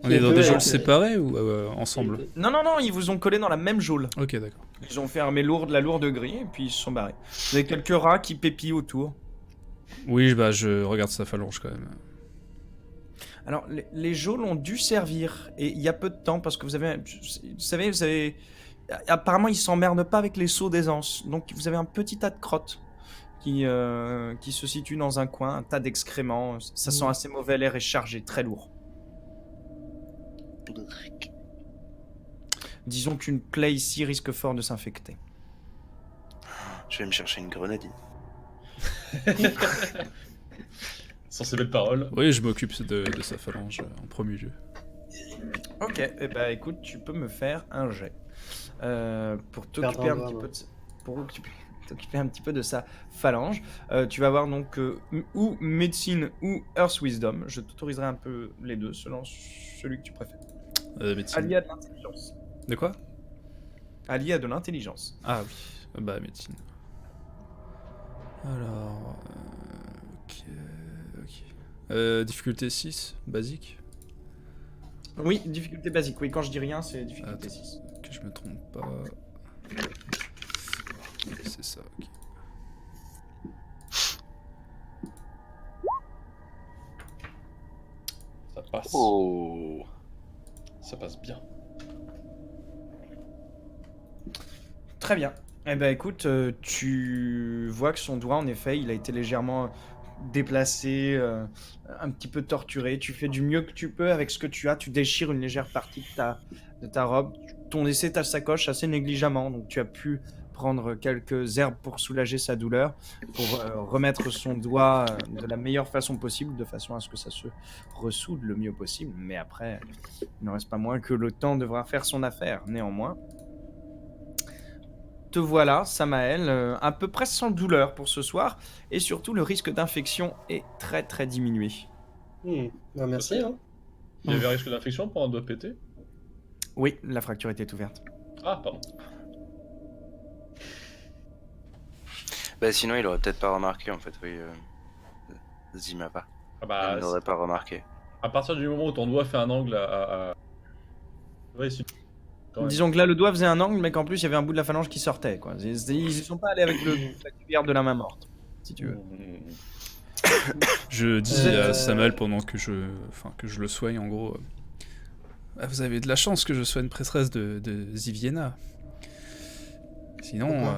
On est dans des geôles séparées ou ensemble? Non, ils vous ont collé dans la même geôle. Ok, d'accord. Ils ont fermé la lourde grille et puis ils se sont barrés. Vous avez quelques rats qui pépillent autour. Oui, bah je regarde sa phalange quand même. Alors, les geôles ont dû servir, et il y a peu de temps, parce que vous savez, apparemment, ils s'emmerdent pas avec les seaux d'aisance. Donc, vous avez un petit tas de crottes qui se situe dans un coin, un tas d'excréments. Ça sent assez mauvais, l'air est chargé, très lourd. Disons qu'une plaie ici risque fort de s'infecter. Je vais me chercher une grenadine. Sans ces belles paroles. Oui, je m'occupe de sa phalange en premier lieu. Ok, et bah écoute, tu peux me faire un jet. Pour t'occuper Perdre un un petit doigt, peu de... Pour t'occuper un petit peu de sa phalange. Tu vas avoir donc ou médecine ou Earth Wisdom. Je t'autoriserai un peu les deux, selon celui que tu préfères. Médecine. Allié à de l'intelligence. De quoi? Allié à de l'intelligence. Ah oui, bah médecine. Alors... ok... difficulté 6, basique. Oui, difficulté basique. Oui, quand je dis rien, c'est difficulté Attends. 6. Que je me trompe pas. C'est ça, ok. Ça passe. Oh. Ça passe bien. Très bien. Eh ben écoute, tu vois que son doigt, en effet, il a été légèrement déplacé, un petit peu torturé. Tu fais du mieux que tu peux avec ce que tu as. Tu déchires une légère partie de ta robe. Ton essai ta sacoche assez négligemment, donc tu as pu prendre quelques herbes pour soulager sa douleur, pour remettre son doigt de la meilleure façon possible, de façon à ce que ça se ressoude le mieux possible. Mais après, il n'en reste pas moins que le temps devra faire son affaire. Néanmoins, te voilà, Samael, à peu près sans douleur pour ce soir, et surtout le risque d'infection est très très diminué. Bah, merci. Hein. Il y avait un risque d'infection pour un doigt pété? Oui, la fracture était ouverte. Ah, pardon. Bah sinon il aurait peut-être pas remarqué en fait, oui. Zimava. Ah bah, Il n'aurait pas remarqué. à partir du moment où ton doigt fait un angle à... Ouais, si. Quand même. Disons que là, le doigt faisait un angle, mais qu'en plus, il y avait un bout de la phalange qui sortait. Quoi. Ils y sont pas allés avec la cuillère de la main morte, si tu veux. Je dis à Samuel pendant que je le soigne, en gros. Ah, vous avez de la chance que je sois une prêtresse de Ziviena. Sinon,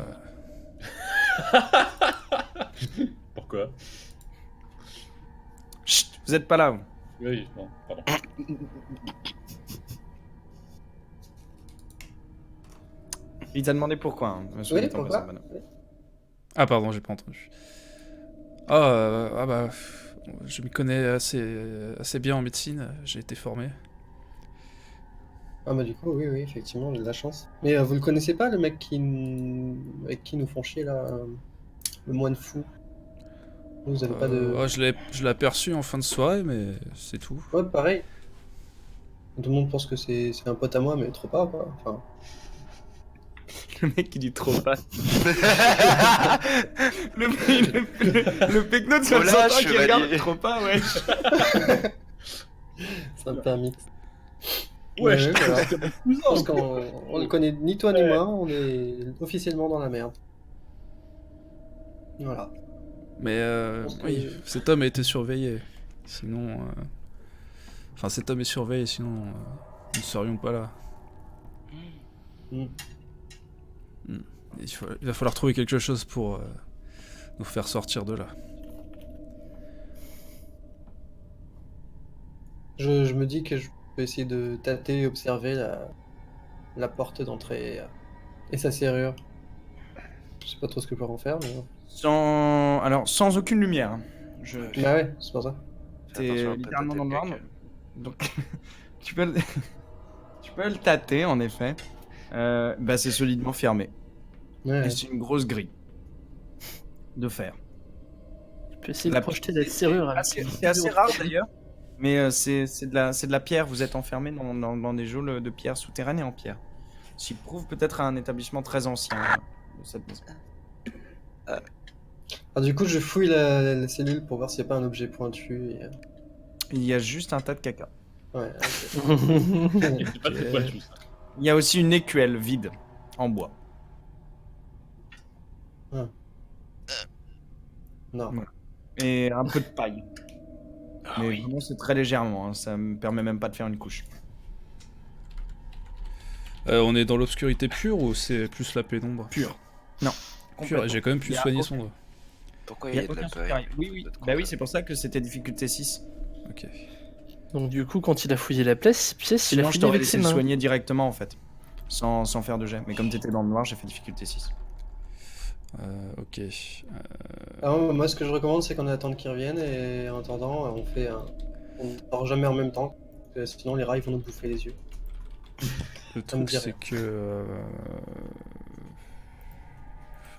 Pourquoi? Chut, vous êtes pas là, vous. Oui, non, pardon. Il t'a demandé pourquoi. Hein, Oui, pourquoi? Ah pardon, j'ai pas entendu. Ah bah, je m'y connais assez bien en médecine, j'ai été formé. Ah bah du coup, oui, effectivement, j'ai de la chance. Mais vous le connaissez pas, le mec avec qui nous font chier, là, le moine fou? Vous avez pas de... Je l'ai aperçu en fin de soirée, mais c'est tout. Ouais, pareil. Tout le monde pense que c'est un pote à moi, mais trop pas, quoi. Enfin... Le mec qui dit trop pas. le pecno de 60 ans qui chevalier. regarde trop pas, ouais. C'est un peu un mix. Ouais, Ouais, voilà. Je pense cousin. qu'on le connaît ni toi ni moi, on est officiellement dans la merde. Voilà. Mais pense que- oui, cet homme a été surveillé. Sinon... Enfin, cet homme est surveillé, sinon nous ne serions pas là. Mm. Il va falloir trouver quelque chose pour nous faire sortir de là. Je me dis que je peux essayer de tâter et observer la porte d'entrée et sa serrure. Je sais pas trop ce que je peux en faire, mais... Sans aucune lumière. Hein. Bah ouais, c'est pour ça. Fais attention à T'es pas littéralement tâter dans le le noir. caca. Donc, tu peux le tâter, en effet. Bah, c'est solidement fermé. Ouais. Et c'est une grosse grille de fer. Tu peux essayer de La- projeter la serrure avec une C'est assez vidéo. rare d'ailleurs, mais c'est de la pierre. Vous êtes enfermé dans des geôles de pierre souterraines et en pierre. Ce qui prouve peut-être un établissement très ancien de cette maison. Alors, du coup, je fouille la cellule pour voir s'il n'y a pas un objet pointu. Et... Il y a juste un tas de caca. Ouais, ok. C'est pas très pointu, ça. Il y a aussi une écuelle vide en bois. Non. Ouais. Et un peu de paille. Ah Mais oui. vraiment, c'est très légèrement. Hein. Ça me permet même pas de faire une couche. On est dans l'obscurité pure ou c'est plus la pénombre? Pure. Non. Pure, et j'ai quand même pu Il y a soigner aucun- son doigt. Pourquoi Il il y y a a de la aucun paille? souterrain. Oui. Bah oui, c'est pour ça que c'était difficulté 6. Ok. Donc du coup, quand il a fouillé la pièce, il a Sinon, je fouillé t'aurais avec laissé ses le mains. soigner directement en fait. Sans faire de jet. Mais comme t'étais dans le noir, j'ai fait difficulté 6. Ok. Alors, moi, ce que je recommande, c'est qu'on attende qu'ils reviennent et en attendant, on ne dort jamais en même temps. Parce que sinon, les rats ils vont nous bouffer les yeux. Le Ça me truc, dit c'est rien. que.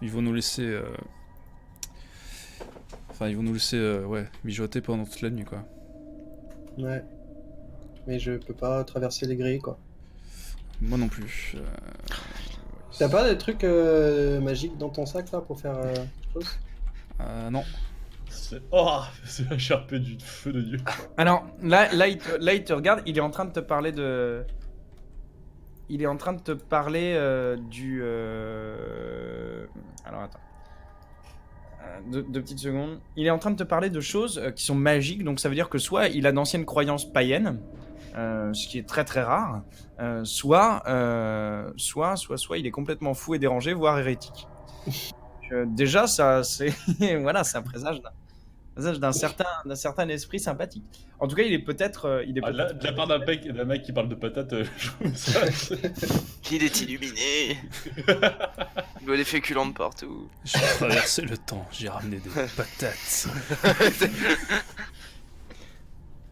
Ils vont nous laisser. Enfin, ils vont nous laisser mijoter pendant toute la nuit, quoi. Ouais. Mais je peux pas traverser les grilles, quoi. Moi non plus. T'as pas des trucs magiques dans ton sac là pour faire quelque chose? Non. Oh, c'est la charpe du feu de Dieu. Alors, là, il te regarde, il est en train de te parler de... Il est en train de te parler du... Alors, attends. Deux petites secondes. Il est en train de te parler de choses qui sont magiques, donc ça veut dire que soit il a d'anciennes croyances païennes, ce qui est très très rare, soit il est complètement fou et dérangé, voire hérétique. Donc, déjà, ça, c'est... voilà, ça présage d'un certain esprit sympathique. En tout cas, il est peut-être... Là, de la part d'un mec qui parle de patates, je trouve ça... Il est illuminé. Il voit des féculents de partout. J'ai traversé le temps, j'ai ramené des patates.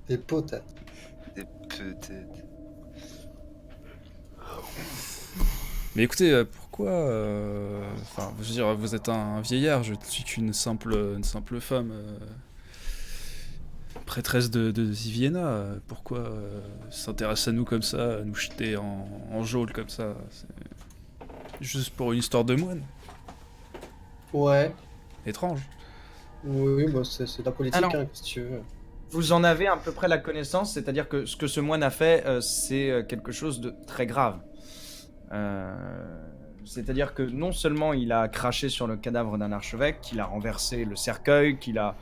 Des potes. Peut-être. Mais écoutez, pourquoi... Enfin, je veux dire, vous êtes un vieillard, je ne suis qu'une simple femme... prêtresse de Ziviena. Pourquoi s'intéresse à nous comme ça, à nous jeter en geôle comme ça? C'est juste pour une histoire de moine. Ouais. Étrange. Oui, bah c'est de la politique, Alors- hein, qu'est-ce que tu veux. Vous en avez à peu près la connaissance, c'est-à-dire que ce que ce moine a fait, c'est quelque chose de très grave. C'est-à-dire que non seulement il a craché sur le cadavre d'un archevêque, qu'il a renversé le cercueil, qu'il a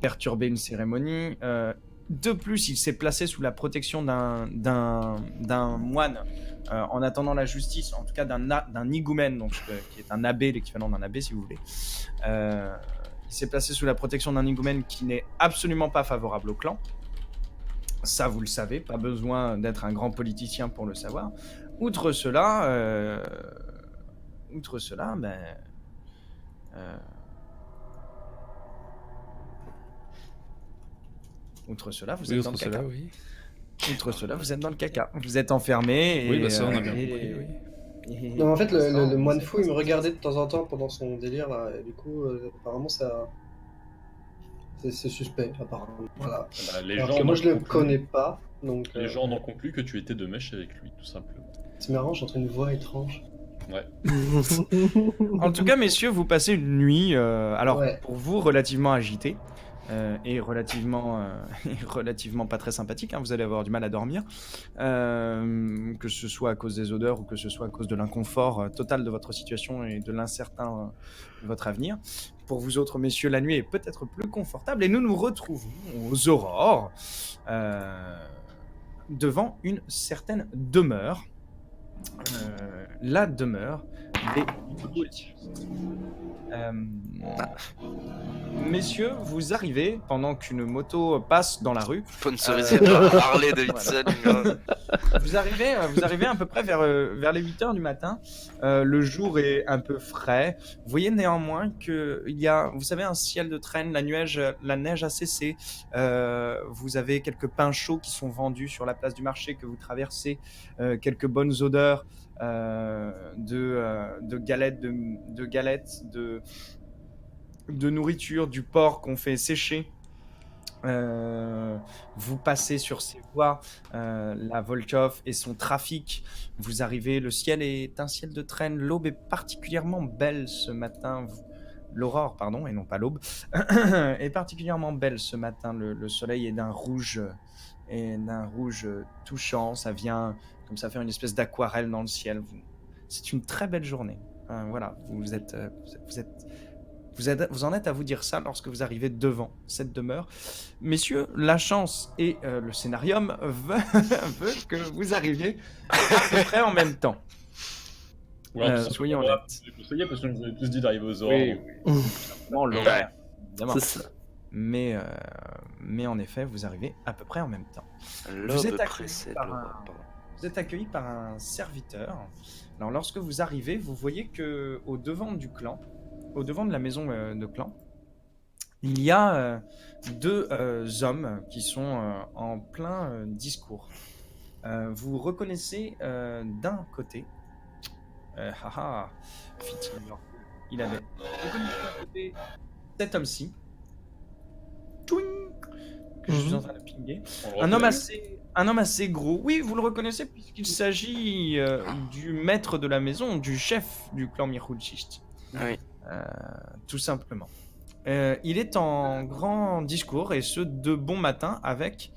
perturbé une cérémonie, de plus il s'est placé sous la protection d'un moine en attendant la justice, en tout cas d'un higoumène, donc, qui est un abbé, l'équivalent d'un abbé si vous voulez. Il s'est placé sous la protection d'un higoumène qui n'est absolument pas favorable au clan. Ça, vous le savez, pas besoin d'être un grand politicien pour le savoir. Outre cela, ben, outre cela, vous êtes dans le caca. oui. Outre cela, vous êtes dans le caca. Vous êtes enfermé. Oui, et, bah ça, on a bien et- compris, oui. et- Non, en fait, ça, le moine fou, il me regardait de temps en temps pendant son délire, là, et du coup, apparemment, ça... C'est suspect, apparemment. Voilà. Bah, les Alors gens que moi, en je le concluent- connais pas, donc... Les gens en ont conclu que tu étais de mèche avec lui, tout simplement. C'est marrant, j'entends une voix étrange. Ouais. En tout cas, messieurs, vous passez une nuit, alors Ouais. pour vous, relativement agitée et relativement pas très sympathique. Hein, vous allez avoir du mal à dormir, que ce soit à cause des odeurs ou que ce soit à cause de l'inconfort total de votre situation et de l'incertain de votre avenir. Pour vous autres, messieurs, la nuit est peut-être plus confortable et nous nous retrouvons aux aurores devant une certaine demeure. La demeure des messieurs, vous arrivez pendant qu'une moto passe dans la rue. Sponsorisé par Harley Davidson. Vous arrivez à peu près vers les 8h du matin. Le jour est un peu frais. Vous voyez néanmoins qu'il y a, vous savez, un ciel de traîne, la neige a cessé. Vous avez quelques pains chauds qui sont vendus sur la place du marché que vous traversez. Quelques bonnes odeurs de galettes, de nourriture, du porc qu'on fait sécher. Vous passez sur ces voies, la Volchov et son trafic. Vous arrivez, le ciel est un ciel de traîne. L'aube est particulièrement belle ce matin. L'aurore, pardon, et non pas l'aube, est particulièrement belle ce matin. Le soleil est d'un rouge touchant. Ça vient comme ça faire une espèce d'aquarelle dans le ciel. C'est une très belle journée. Voilà, vous en êtes à vous dire ça lorsque vous arrivez devant cette demeure. Messieurs, la chance et le scénarium veut que vous arriviez à peu près en même temps. Soyons honnêtes. Je conseillais parce que nous avons tous dit d'arriver aux aurores. Non, l'horaire, évidemment. C'est ça. Mais en effet, vous arrivez à peu près en même temps. L'aube êtes accueillis précède par l'aurore, pardon. Vous êtes accueilli par un serviteur. Alors, lorsque vous arrivez, vous voyez que au devant de la maison de clan, il y a deux hommes qui sont en plein discours. Vous reconnaissez d'un côté, il avait reconnu d'un côté cet homme-ci, Tchouing, que je suis en train de pinguer. Un homme assez gros. Oui, vous le reconnaissez puisqu'il s'agit du maître de la maison, du chef du clan Mirhulchist. Oui. Tout simplement. Il est en grand discours, et ce de bon matin, avec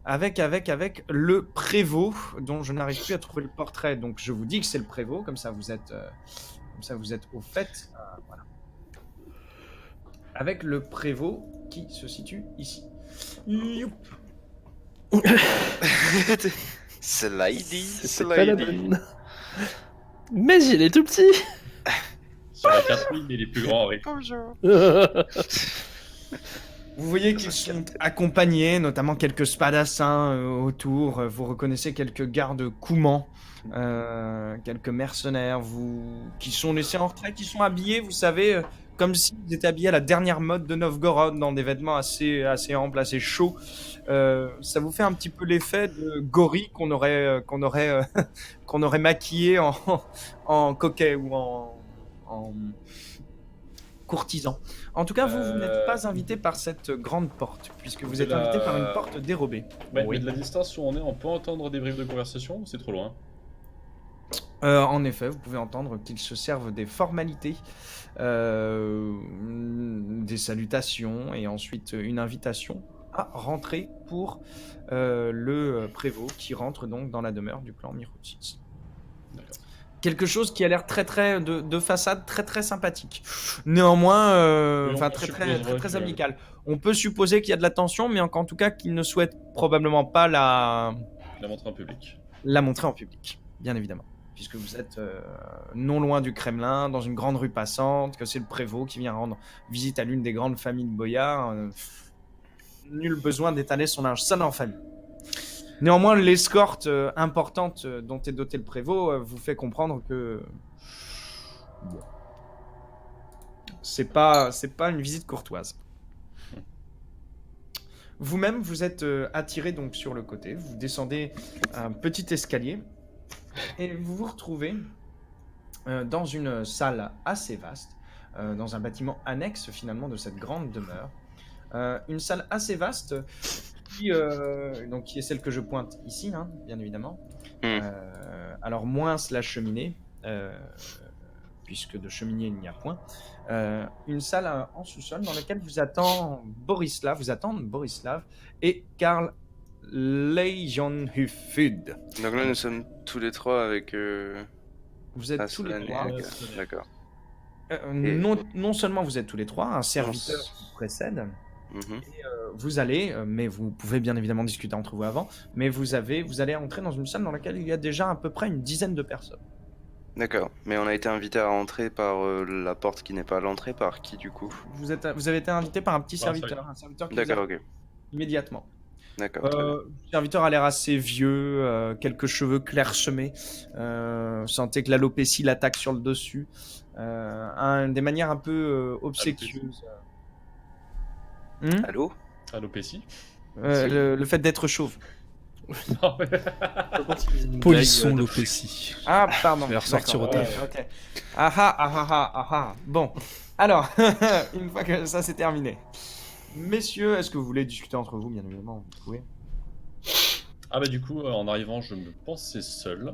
le prévôt, dont je n'arrive plus à trouver le portrait. Donc je vous dis que c'est le prévôt, comme ça vous êtes au fait. Voilà. Avec le prévôt qui se situe ici. Youp. Slidey, C'est pas la slidey. bonne. Mais il est tout petit. Sur la carte, oui, mais il est plus grand, oui. Bonjour. Vous voyez qu'ils sont accompagnés, notamment quelques spadassins autour. Vous reconnaissez quelques gardes coumans, quelques mercenaires, qui sont laissés en retrait, qui sont habillés, vous savez, comme s'ils étaient habillés à la dernière mode de Novgorod, dans des vêtements assez amples, assez chauds. Ça vous fait un petit peu l'effet de gorilles qu'on aurait maquillé en coquet ou en courtisan. En tout cas, vous n'êtes pas invité par cette grande porte, puisque vous êtes invité par une porte dérobée. Ouais, Oui. mais de la distance où on peut entendre des bribes de conversation ou c'est trop loin? En effet, vous pouvez entendre qu'ils se servent des formalités, des salutations, et ensuite une invitation à rentrer pour le prévôt qui rentre donc dans la demeure du clan Miroutsis. D'accord. Quelque chose qui a l'air très de façade très sympathique. Néanmoins, Oui, on enfin supposerait très que- amical. On peut supposer qu'il y a de la tension, mais en tout cas qu'il ne souhaite probablement pas la La montre en public. montrer en public, bien évidemment, puisque vous êtes non loin du Kremlin, dans une grande rue passante, que c'est le prévôt qui vient rendre visite à l'une des grandes familles de boyards. Nul besoin d'étaler son linge sale en famille. Néanmoins, l'escorte importante dont est doté le prévôt vous fait comprendre que bon, c'est pas une visite courtoise. Vous-même, vous êtes attiré donc sur le côté. Vous descendez un petit escalier et vous vous retrouvez dans une salle assez vaste, dans un bâtiment annexe finalement de cette grande demeure. Une salle assez vaste qui est celle que je pointe ici, hein, bien évidemment. Alors moins la cheminée, puisque de cheminée il n'y a point. Une salle en sous-sol dans laquelle vous attendent Borislav et Karl Leijonhufvud. Donc là, nous sommes tous les trois avec. Vous êtes tous Aslan les et trois. Helga. D'accord. Non seulement vous êtes tous les trois, un serviteur vous précède. Mhm. Vous allez, mais vous pouvez bien évidemment discuter entre vous avant, mais vous allez entrer dans une salle dans laquelle il y a déjà à peu près une dizaine de personnes. D'accord. Mais on a été invité à entrer par la porte qui n'est pas l'entrée, par qui du coup? Vous avez été invité par un petit Par un serviteur, un serviteur qui vous D'accord, a ok. immédiatement. D'accord, très bien. Le serviteur a l'air assez vieux, quelques cheveux clairsemés. Sentez que l'alopécie l'attaque sur le dessus. Des manières un peu obséquieuses. Allô? Alopécie? Le fait d'être chauve. Non, mais- Polisson l'opécie. Ah, pardon. Je vais ressortir D'accord, au taf. ok. Ah. Bon. Alors, une fois que ça c'est terminé. Messieurs, est-ce que vous voulez discuter entre vous, bien évidemment, vous pouvez. Ah bah du coup, en arrivant, je me pensais seul.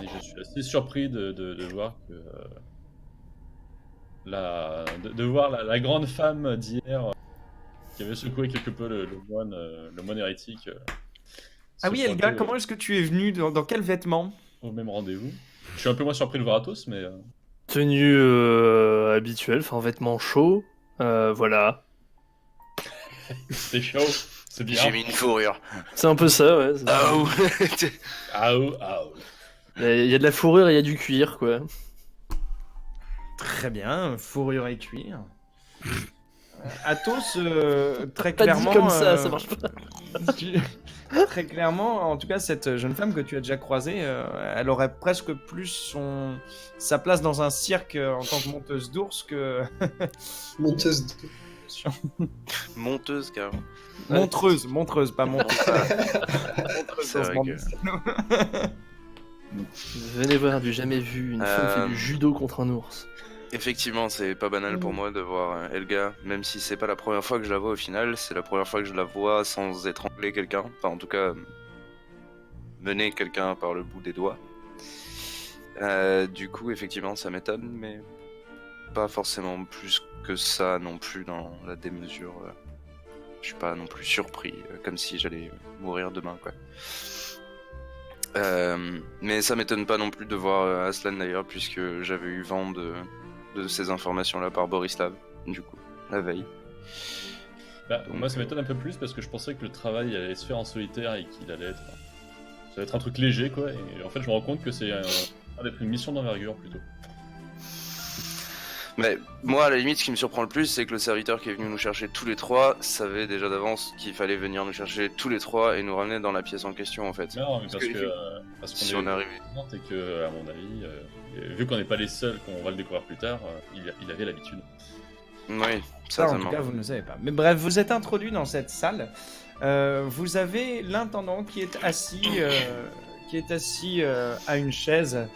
Et je suis assez surpris de voir que... de voir la grande femme d'hier qui avait secoué quelque peu le moine hérétique. Ah se oui, pointer Elga, comment est-ce que tu es venu dans quel vêtement? au même rendez-vous. Je suis un peu moins surpris de voir Athos, mais... Tenue habituelle, enfin vêtements chauds. Voilà. c'est chaud, c'est bien. J'ai mis une fourrure. C'est un peu ça, ouais. Ah ouh. Il y a de la fourrure et il y a du cuir, quoi. Très bien, fourrure et cuir. Athos, très Pas clairement... dit comme ça, ça marche pas. Très clairement, en tout cas, cette jeune femme que tu as déjà croisée, elle aurait presque plus sa place dans un cirque en tant que monteuse d'ours que... Monteuse. Monteuse, carrément. Montreuse, pas monteuse. Montreuse C'est dans ce vrai monde. que- Venez voir du jamais vu, une femme fait Euh, du judo contre un ours. Effectivement, c'est pas banal pour moi de voir Helga, même si c'est pas la première fois que je la vois au final, c'est la première fois que je la vois sans étrangler quelqu'un, enfin en tout cas mener quelqu'un par le bout des doigts. Du coup, effectivement, ça m'étonne, mais pas forcément plus que ça non plus dans la démesure. Je suis pas non plus surpris, comme si j'allais mourir demain, quoi. Mais ça m'étonne pas non plus de voir Aslan d'ailleurs, puisque j'avais eu vent de ces informations-là par Borislav, du coup, la veille. Bah, moi, ça m'étonne un peu plus parce que je pensais que le travail allait se faire en solitaire et qu'il allait être. Ça va être un truc léger, quoi. Et en fait, je me rends compte que c'est d'être une mission d'envergure plutôt. Mais moi, à la limite, ce qui me surprend le plus, c'est que le serviteur qui est venu nous chercher tous les trois savait déjà d'avance qu'il fallait venir nous chercher tous les trois et nous ramener dans la pièce en question, en fait. Non, mais parce qu'on si on est arrivé. Et que, à mon avis, vu qu'on n'est pas les seuls, qu'on va le découvrir plus tard, il avait l'habitude. Oui, Ça, en tout certainement. cas, vous ne le savez pas. Mais bref, vous êtes introduit dans cette salle. Vous avez l'intendant qui est assis, à une chaise,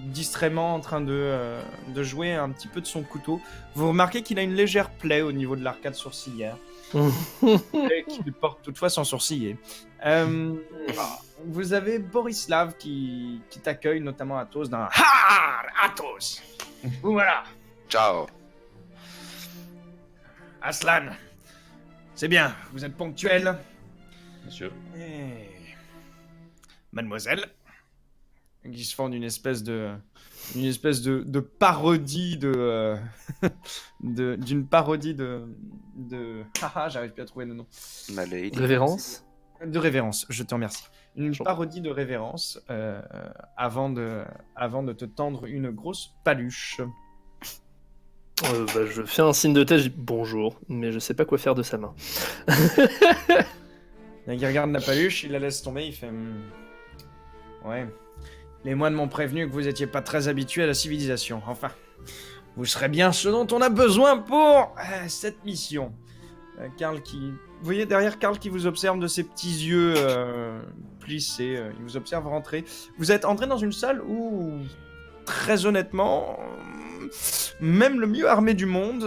distraitement en train de jouer un petit peu de son couteau. Vous remarquez qu'il a une légère plaie au niveau de l'arcade sourcilière. Plaie qu'il porte toutefois sans sourciller. Vous avez Borislav qui t'accueille, notamment Athos, d'un Ha Athos. Voilà. Ciao. Aslan, c'est bien, vous êtes ponctuel. Monsieur. Et... Mademoiselle, qui se font d'une espèce de parodie d'une parodie de haha, j'arrive plus à trouver le nom. Ma lady. Révérence. De révérence, je te remercie. Une Sure. parodie de révérence avant de te tendre une grosse paluche. Je fais un signe de tête, je dis bonjour, mais je sais pas quoi faire de sa main. Il regarde la paluche, il la laisse tomber, il fait ouais. Les moines m'ont prévenu que vous étiez pas très habitué à la civilisation. Enfin, vous serez bien ce dont on a besoin pour cette mission. Karl vous voyez derrière Karl qui vous observe de ses petits yeux plissés. Il vous observe rentrer. Vous êtes entré dans une salle où, très honnêtement, même le mieux armé du monde,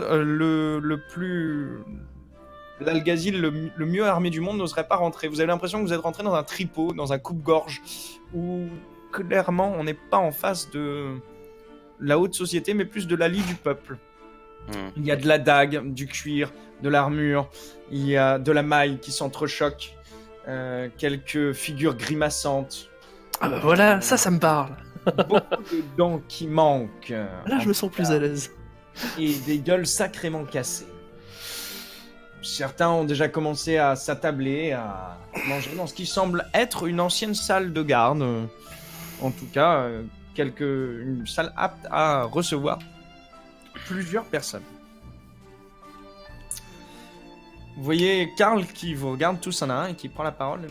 l'Algazil le mieux armé du monde n'oserait pas rentrer. Vous avez l'impression que vous êtes rentré dans un tripot, dans un coupe-gorge, où clairement on n'est pas en face de la haute société, mais plus de la lie du peuple. Il y a de la dague, du cuir, de l'armure, il y a de la maille qui s'entrechoque, quelques figures grimaçantes. Ah bah voilà, ça me parle. Beaucoup de dents qui manquent. Là, je me sens plus à l'aise. Et des gueules sacrément cassées. Certains ont déjà commencé à s'attabler, à manger dans ce qui semble être une ancienne salle de garde. En tout cas, une salle apte à recevoir plusieurs personnes. Vous voyez Karl qui vous regarde tous un à un et qui prend la parole.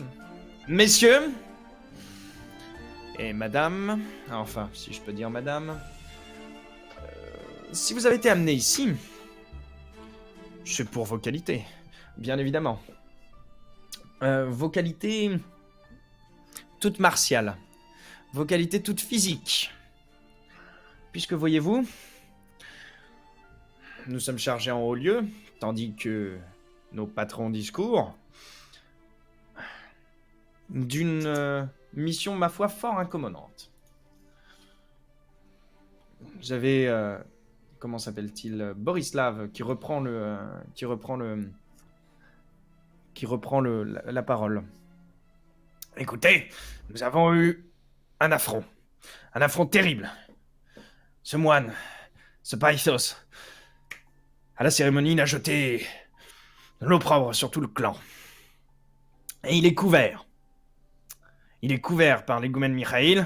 Messieurs et madame, enfin, si je peux dire madame, si vous avez été amené ici, c'est pour vos qualités, bien évidemment. Vos qualités toutes martiales, vos qualités toutes physiques. Puisque, voyez-vous, nous sommes chargés en haut lieu, tandis que nos patrons discours d'une mission, ma foi, fort incommodante. Vous avez... comment s'appelle-t-il, Borislav, qui reprend la parole. Écoutez, nous avons eu un affront terrible. Ce moine, ce Païthos, à la cérémonie, il a jeté de l'opprobre sur tout le clan. Et il est couvert. Il est couvert par l'égoumène Mikhail,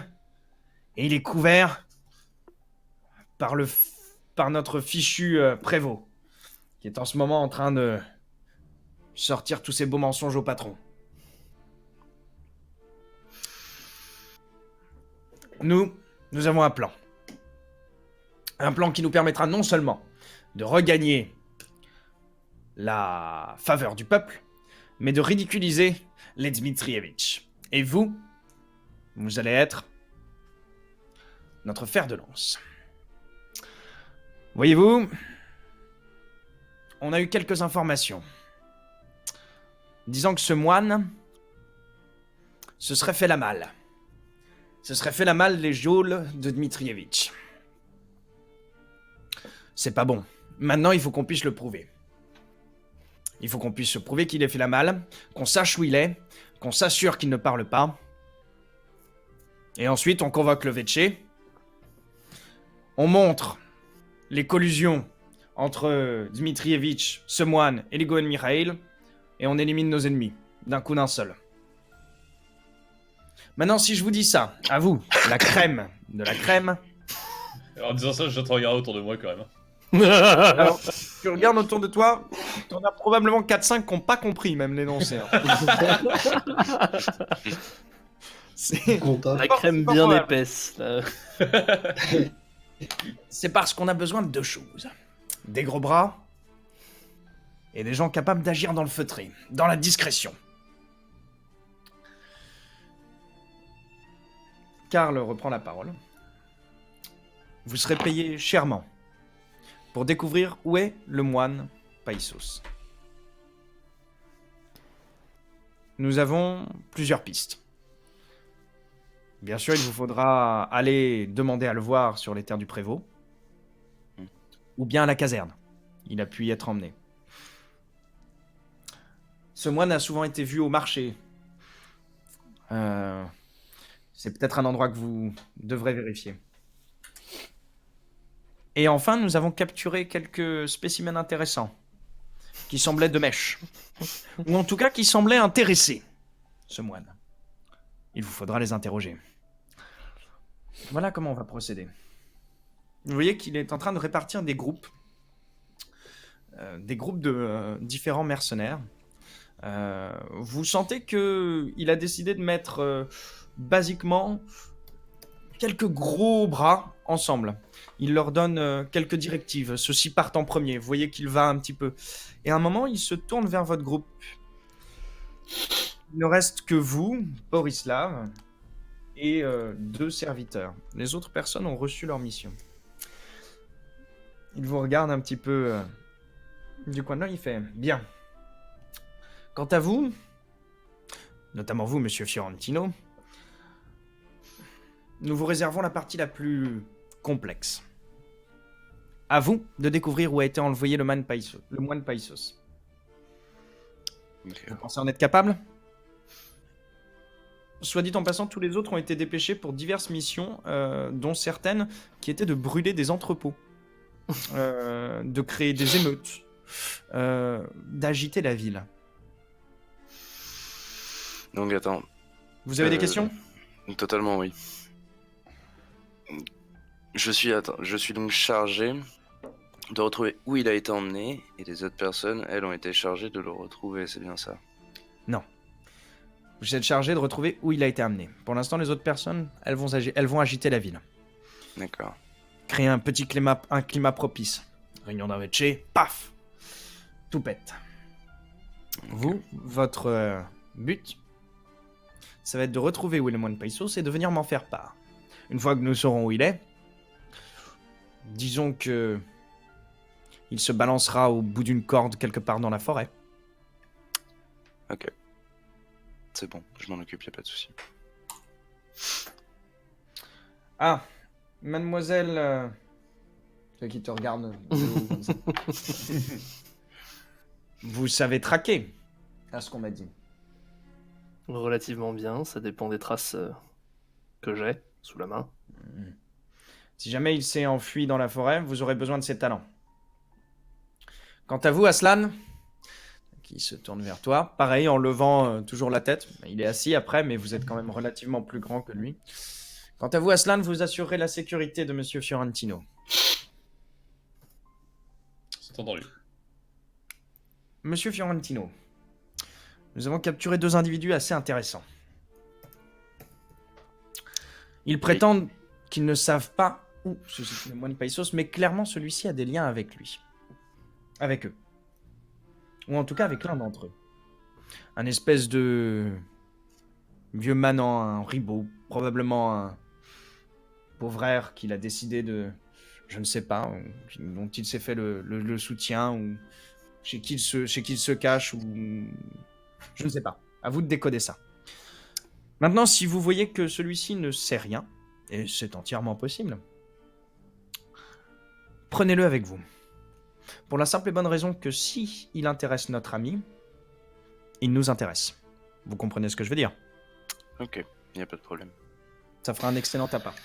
et il est couvert par notre fichu prévôt, qui est en ce moment en train de sortir tous ses beaux mensonges au patron. Nous avons un plan. Un plan qui nous permettra non seulement de regagner la faveur du peuple, mais de ridiculiser les Dmitrievitch. Et vous allez être notre fer de lance. Voyez-vous, on a eu quelques informations disant que ce moine se serait fait la malle. Se serait fait la malle les geôles de Dmitrievitch. c'est pas bon. Maintenant, il faut qu'on puisse le prouver. Il faut qu'on puisse prouver qu'il ait fait la malle, qu'on sache où il est, qu'on s'assure qu'il ne parle pas. Et ensuite, on convoque le Vetché. On montre les collusions entre Dmitrievitch, ce moine, et Ligoen Mikhail, et on élimine nos ennemis, d'un coup d'un seul. Maintenant, si je vous dis ça, à vous, la crème de la crème, En disant ça, je te regarde autour de moi quand même. alors, tu regardes autour de toi, t'en as probablement 4-5 qui n'ont pas compris même l'énoncé. Hein. C'est... Content. La crème pas bien probable. épaisse. Là. C'est parce qu'on a besoin de deux choses. Des gros bras et des gens capables d'agir dans le feutré, dans la discrétion. Karl reprend la parole. Vous serez payé chèrement pour découvrir où est le moine Països. Nous avons plusieurs pistes. Bien sûr, il vous faudra aller demander à le voir sur les terres du Prévost, ou bien à la caserne. Il a pu y être emmené. Ce moine a souvent été vu au marché. C'est peut-être un endroit que vous devrez vérifier. Et enfin, nous avons capturé quelques spécimens intéressants, qui semblaient de mèche, ou en tout cas qui semblaient intéresser ce moine. Il vous faudra les interroger. Voilà comment on va procéder. Vous voyez qu'il est en train de répartir des groupes de différents mercenaires. Vous sentez qu'il a décidé de mettre basiquement quelques gros bras ensemble. Il leur donne quelques directives. Ceux-ci partent en premier. Vous voyez qu'il va un petit peu. Et à un moment, il se tourne vers votre groupe. Il ne reste que vous, Borislav, et 2 serviteurs. Les autres personnes ont reçu leur mission. Il vous regarde un petit peu du coin de l'œil. Il fait « Bien. Quant à vous, notamment vous, monsieur Fiorentino, nous vous réservons la partie la plus complexe. À vous de découvrir où a été envoyé le moine Països. Vous pensez en être capable ? Soit dit en passant, tous les autres ont été dépêchés pour diverses missions, dont certaines qui étaient de brûler des entrepôts, de créer des émeutes, d'agiter la ville. Donc attends. Vous avez des questions ? Totalement, oui. Je suis donc chargé de retrouver où il a été emmené, et les autres personnes, elles, ont été chargées de le retrouver, c'est bien ça? Non. Vous êtes chargé de retrouver où il a été amené. Pour l'instant, les autres personnes, elles vont agiter la ville. D'accord. Créer un climat propice. Réunion d'un Vetché, paf, tout pète. Vous, votre but, ça va être de retrouver où est le moine Països et de venir m'en faire part. Une fois que nous saurons où il est, disons que il se balancera au bout d'une corde quelque part dans la forêt. Ok. C'est bon, je m'en occupe, y a pas de souci. Ah, mademoiselle... Ceux qui te regardent de haut comme ça. Vous savez traquer, à ce qu'on m'a dit. Relativement bien, ça dépend des traces que j'ai sous la main. Si jamais il s'est enfui dans la forêt, vous aurez besoin de ses talents. Quant à vous, Aslan, qui se tourne vers toi, pareil, en levant toujours la tête. Il est assis après, mais vous êtes quand même relativement plus grand que lui. Quant à vous, Aslan, vous assurerez la sécurité de Monsieur Fiorentino. C'est entendu. Monsieur Fiorentino, nous avons capturé 2 individus assez intéressants. Ils prétendent qu'ils ne savent pas où se situe le moine Països, mais clairement celui-ci a des liens avec lui. Avec eux. Ou en tout cas avec l'un d'entre eux. Un espèce de vieux manant, un ribot, probablement un pauvre qu'il a décidé de... Je ne sais pas, dont il s'est fait le soutien, ou chez qui il se cache, ou... Je ne sais pas. À vous de décoder ça. Maintenant, si vous voyez que celui-ci ne sait rien, et c'est entièrement possible, prenez-le avec vous. Pour la simple et bonne raison que si il intéresse notre ami, il nous intéresse. Vous comprenez ce que je veux dire? Ok, il n'y a pas de problème. Ça fera un excellent appât.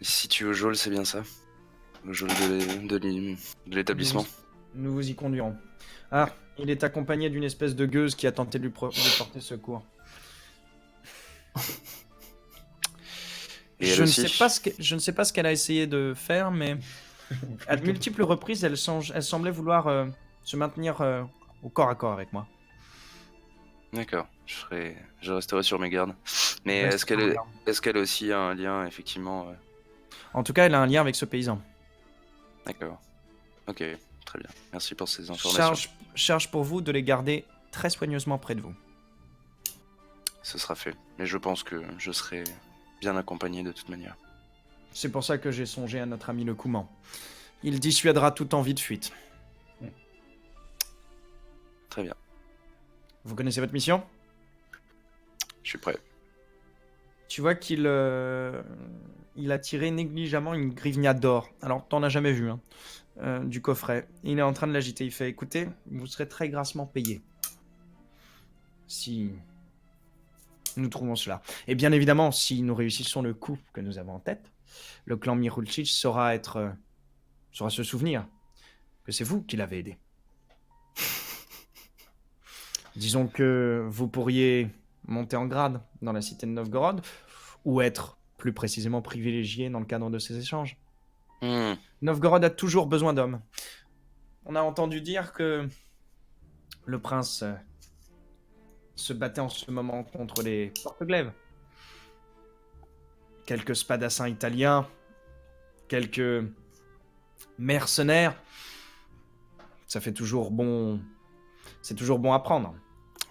Si tu es au geôle, c'est bien ça? Au geôle de l'établissement? Nous vous y conduirons. Ah, il est accompagné d'une espèce de gueuse qui a tenté de lui porter secours. Et Je elle ne aussi? sais pas ce qu'elle a essayé de faire, mais à de multiples reprises, elle semblait vouloir se maintenir au corps à corps avec moi. D'accord, je resterai sur mes gardes. Mais Reste sur mes est-ce qu'elle a aussi un lien, effectivement En tout cas, elle a un lien avec ce paysan. D'accord. Ok, très bien. Merci pour ces informations. Charge pour vous de les garder très soigneusement près de vous. Ce sera fait. Mais je pense que je serai bien accompagné de toute manière. C'est pour ça que j'ai songé à notre ami le Couman. Il dissuadera toute envie de fuite. Très bien, Vous connaissez votre mission? je suis prêt. Tu vois qu'il il a tiré négligemment une grignade d'or. Alors, t'en as jamais vu, hein, du coffret. Il est en train de l'agiter. Il fait, écoutez, vous serez très grassement payé. Si nous trouvons cela. Et bien évidemment, si nous réussissons le coup que nous avons en tête, le clan Mirulcic saura se souvenir que c'est vous qui l'avez aidé. Disons que vous pourriez monter en grade dans la cité de Novgorod, ou être plus précisément privilégié dans le cadre de ces échanges. Novgorod a toujours besoin d'hommes. On a entendu dire que le prince se battait en ce moment contre les porte-glaives. Quelques spadassins italiens, quelques mercenaires. Ça fait toujours bon. C'est toujours bon à prendre.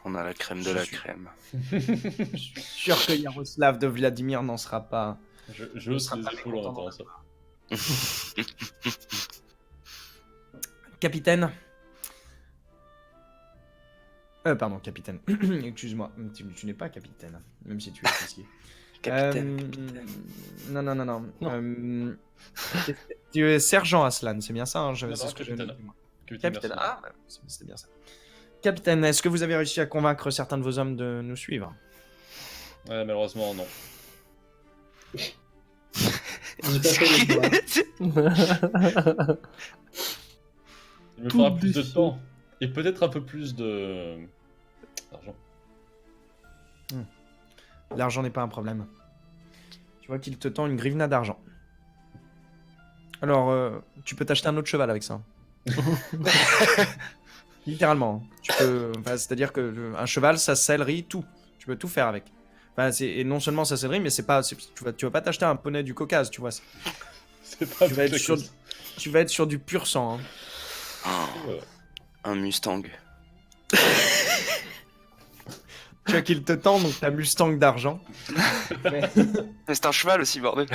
On a la crème de la crème. Je suis sûr que Yaroslav de Vladimir n'en sera pas. Je hausse les épaules en entendant ça. Capitaine. Pardon, capitaine. Excuse-moi, tu n'es pas capitaine, même si tu es officier. Capitaine. Non. Tu es sergent Aslan, c'est bien ça, hein, Non, c'est ce que je capitaine. Capitaine, ah, c'était bien ça. Capitaine, est-ce que vous avez réussi à convaincre certains de vos hommes de nous suivre? Ouais, malheureusement, non. On est pas fait les doigts. Il me faudra plus de temps. Et peut-être un peu plus d'argent. L'argent n'est pas un problème. Tu vois qu'il te tend une grivna d'argent. Alors, tu peux t'acheter un autre cheval avec ça. Littéralement. Tu peux... enfin, c'est-à-dire que un cheval, sa sellerie, tout. Tu peux tout faire avec. Enfin, et non seulement sa sellerie, mais c'est pas... tu vas pas t'acheter un poney du Caucase, tu vois. C'est pas Tu vas être sur du pur sang. Hein. Oh, un Mustang. Tu vois qu'il te tend, donc ta Mustang d'argent. Mais c'est un cheval aussi, bordel.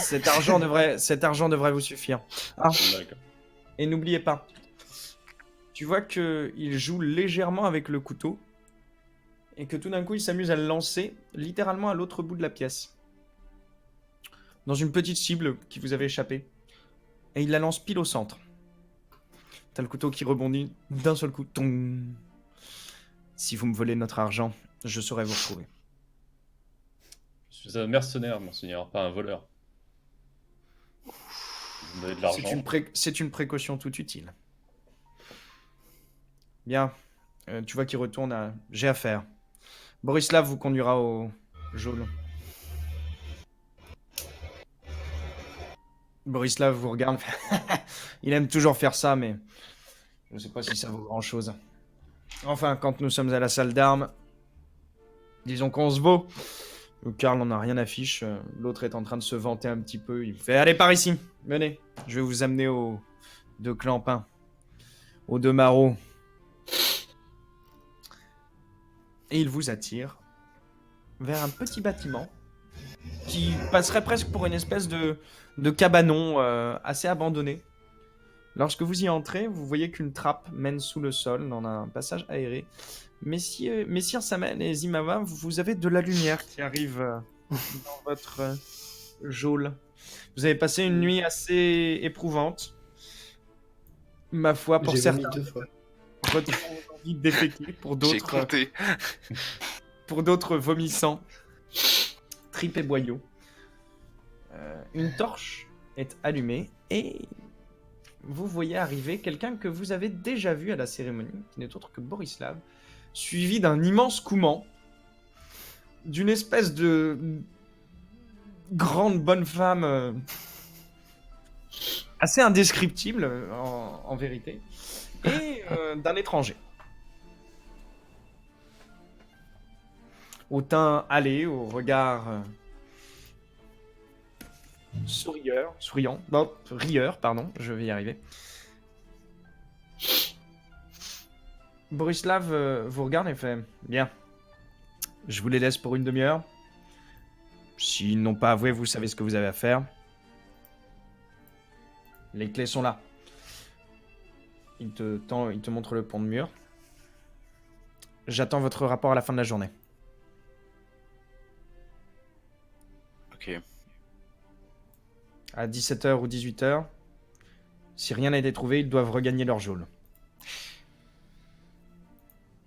Cet argent devrait vous suffire. Ah, D'accord. et n'oubliez pas, tu vois qu'il joue légèrement avec le couteau et que tout d'un coup il s'amuse à le lancer littéralement à l'autre bout de la pièce. Dans une petite cible qui vous avait échappé. Et il la lance pile au centre. T'as le couteau qui rebondit d'un seul coup. Tong. Si vous me volez notre argent, je saurai vous retrouver. Je suis un mercenaire, monseigneur, pas un voleur. Vous me donnez de l'argent. C'est une précaution toute utile. Bien. Tu vois qu'il retourne à... J'ai affaire. Borislav vous conduira au geôle. Borislav vous regarde. Il aime toujours faire ça, mais... je sais pas si ça vaut grand-chose. Enfin, quand nous sommes à la salle d'armes, disons qu'on se vaut. Karl n'en a rien à fiche. L'autre est en train de se vanter un petit peu. Il fait « Allez, par ici. Venez. Je vais vous amener aux deux clampins. Aux deux marauds. » Et il vous attire vers un petit bâtiment qui passerait presque pour une espèce de cabanon assez abandonné. Lorsque vous y entrez, vous voyez qu'une trappe mène sous le sol dans un passage aéré. Messire Samel et Zimava, vous avez de la lumière qui arrive dans votre geôle. Vous avez passé une nuit assez éprouvante. Ma foi, pour J'ai vomi certains, 2 fois. retrouvant envie de déféquer, pour J'ai d'autres, compté. pour d'autres vomissant, tripes et boyaux. Une torche est allumée et vous voyez arriver quelqu'un que vous avez déjà vu à la cérémonie, qui n'est autre que Borislav, suivi d'un immense coumant, d'une espèce de grande bonne femme assez indescriptible en vérité, et d'un étranger. Au teint hâlé, au regard rieur, pardon, je vais y arriver. Borislav vous regarde et fait « Bien, je vous les laisse pour une demi-heure. S'ils n'ont pas avoué, vous savez ce que vous avez à faire. Les clés sont là. » Il te montre le pont de mur. J'attends votre rapport à la fin de la journée. Ok. À 17h ou 18h, si rien n'a été trouvé, ils doivent regagner leur geôle.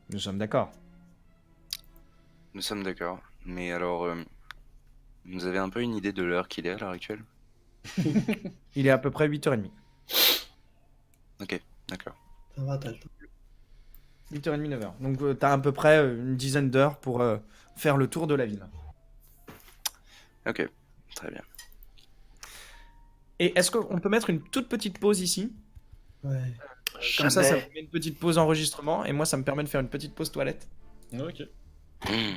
Nous sommes d'accord. Nous sommes d'accord. Mais alors, vous avez un peu une idée de l'heure qu'il est à l'heure actuelle? Il est à peu près 8h30. Ok, d'accord. Ça va, t'as le temps. 8h30, 9h. Donc t'as à peu près une dizaine d'heures pour faire le tour de la ville. Ok, très bien. Et est-ce qu'on peut mettre une toute petite pause ici? Ouais. Comme ça Jamais. vous met une petite pause enregistrement et moi ça me permet de faire une petite pause toilette. Ok. Hmm.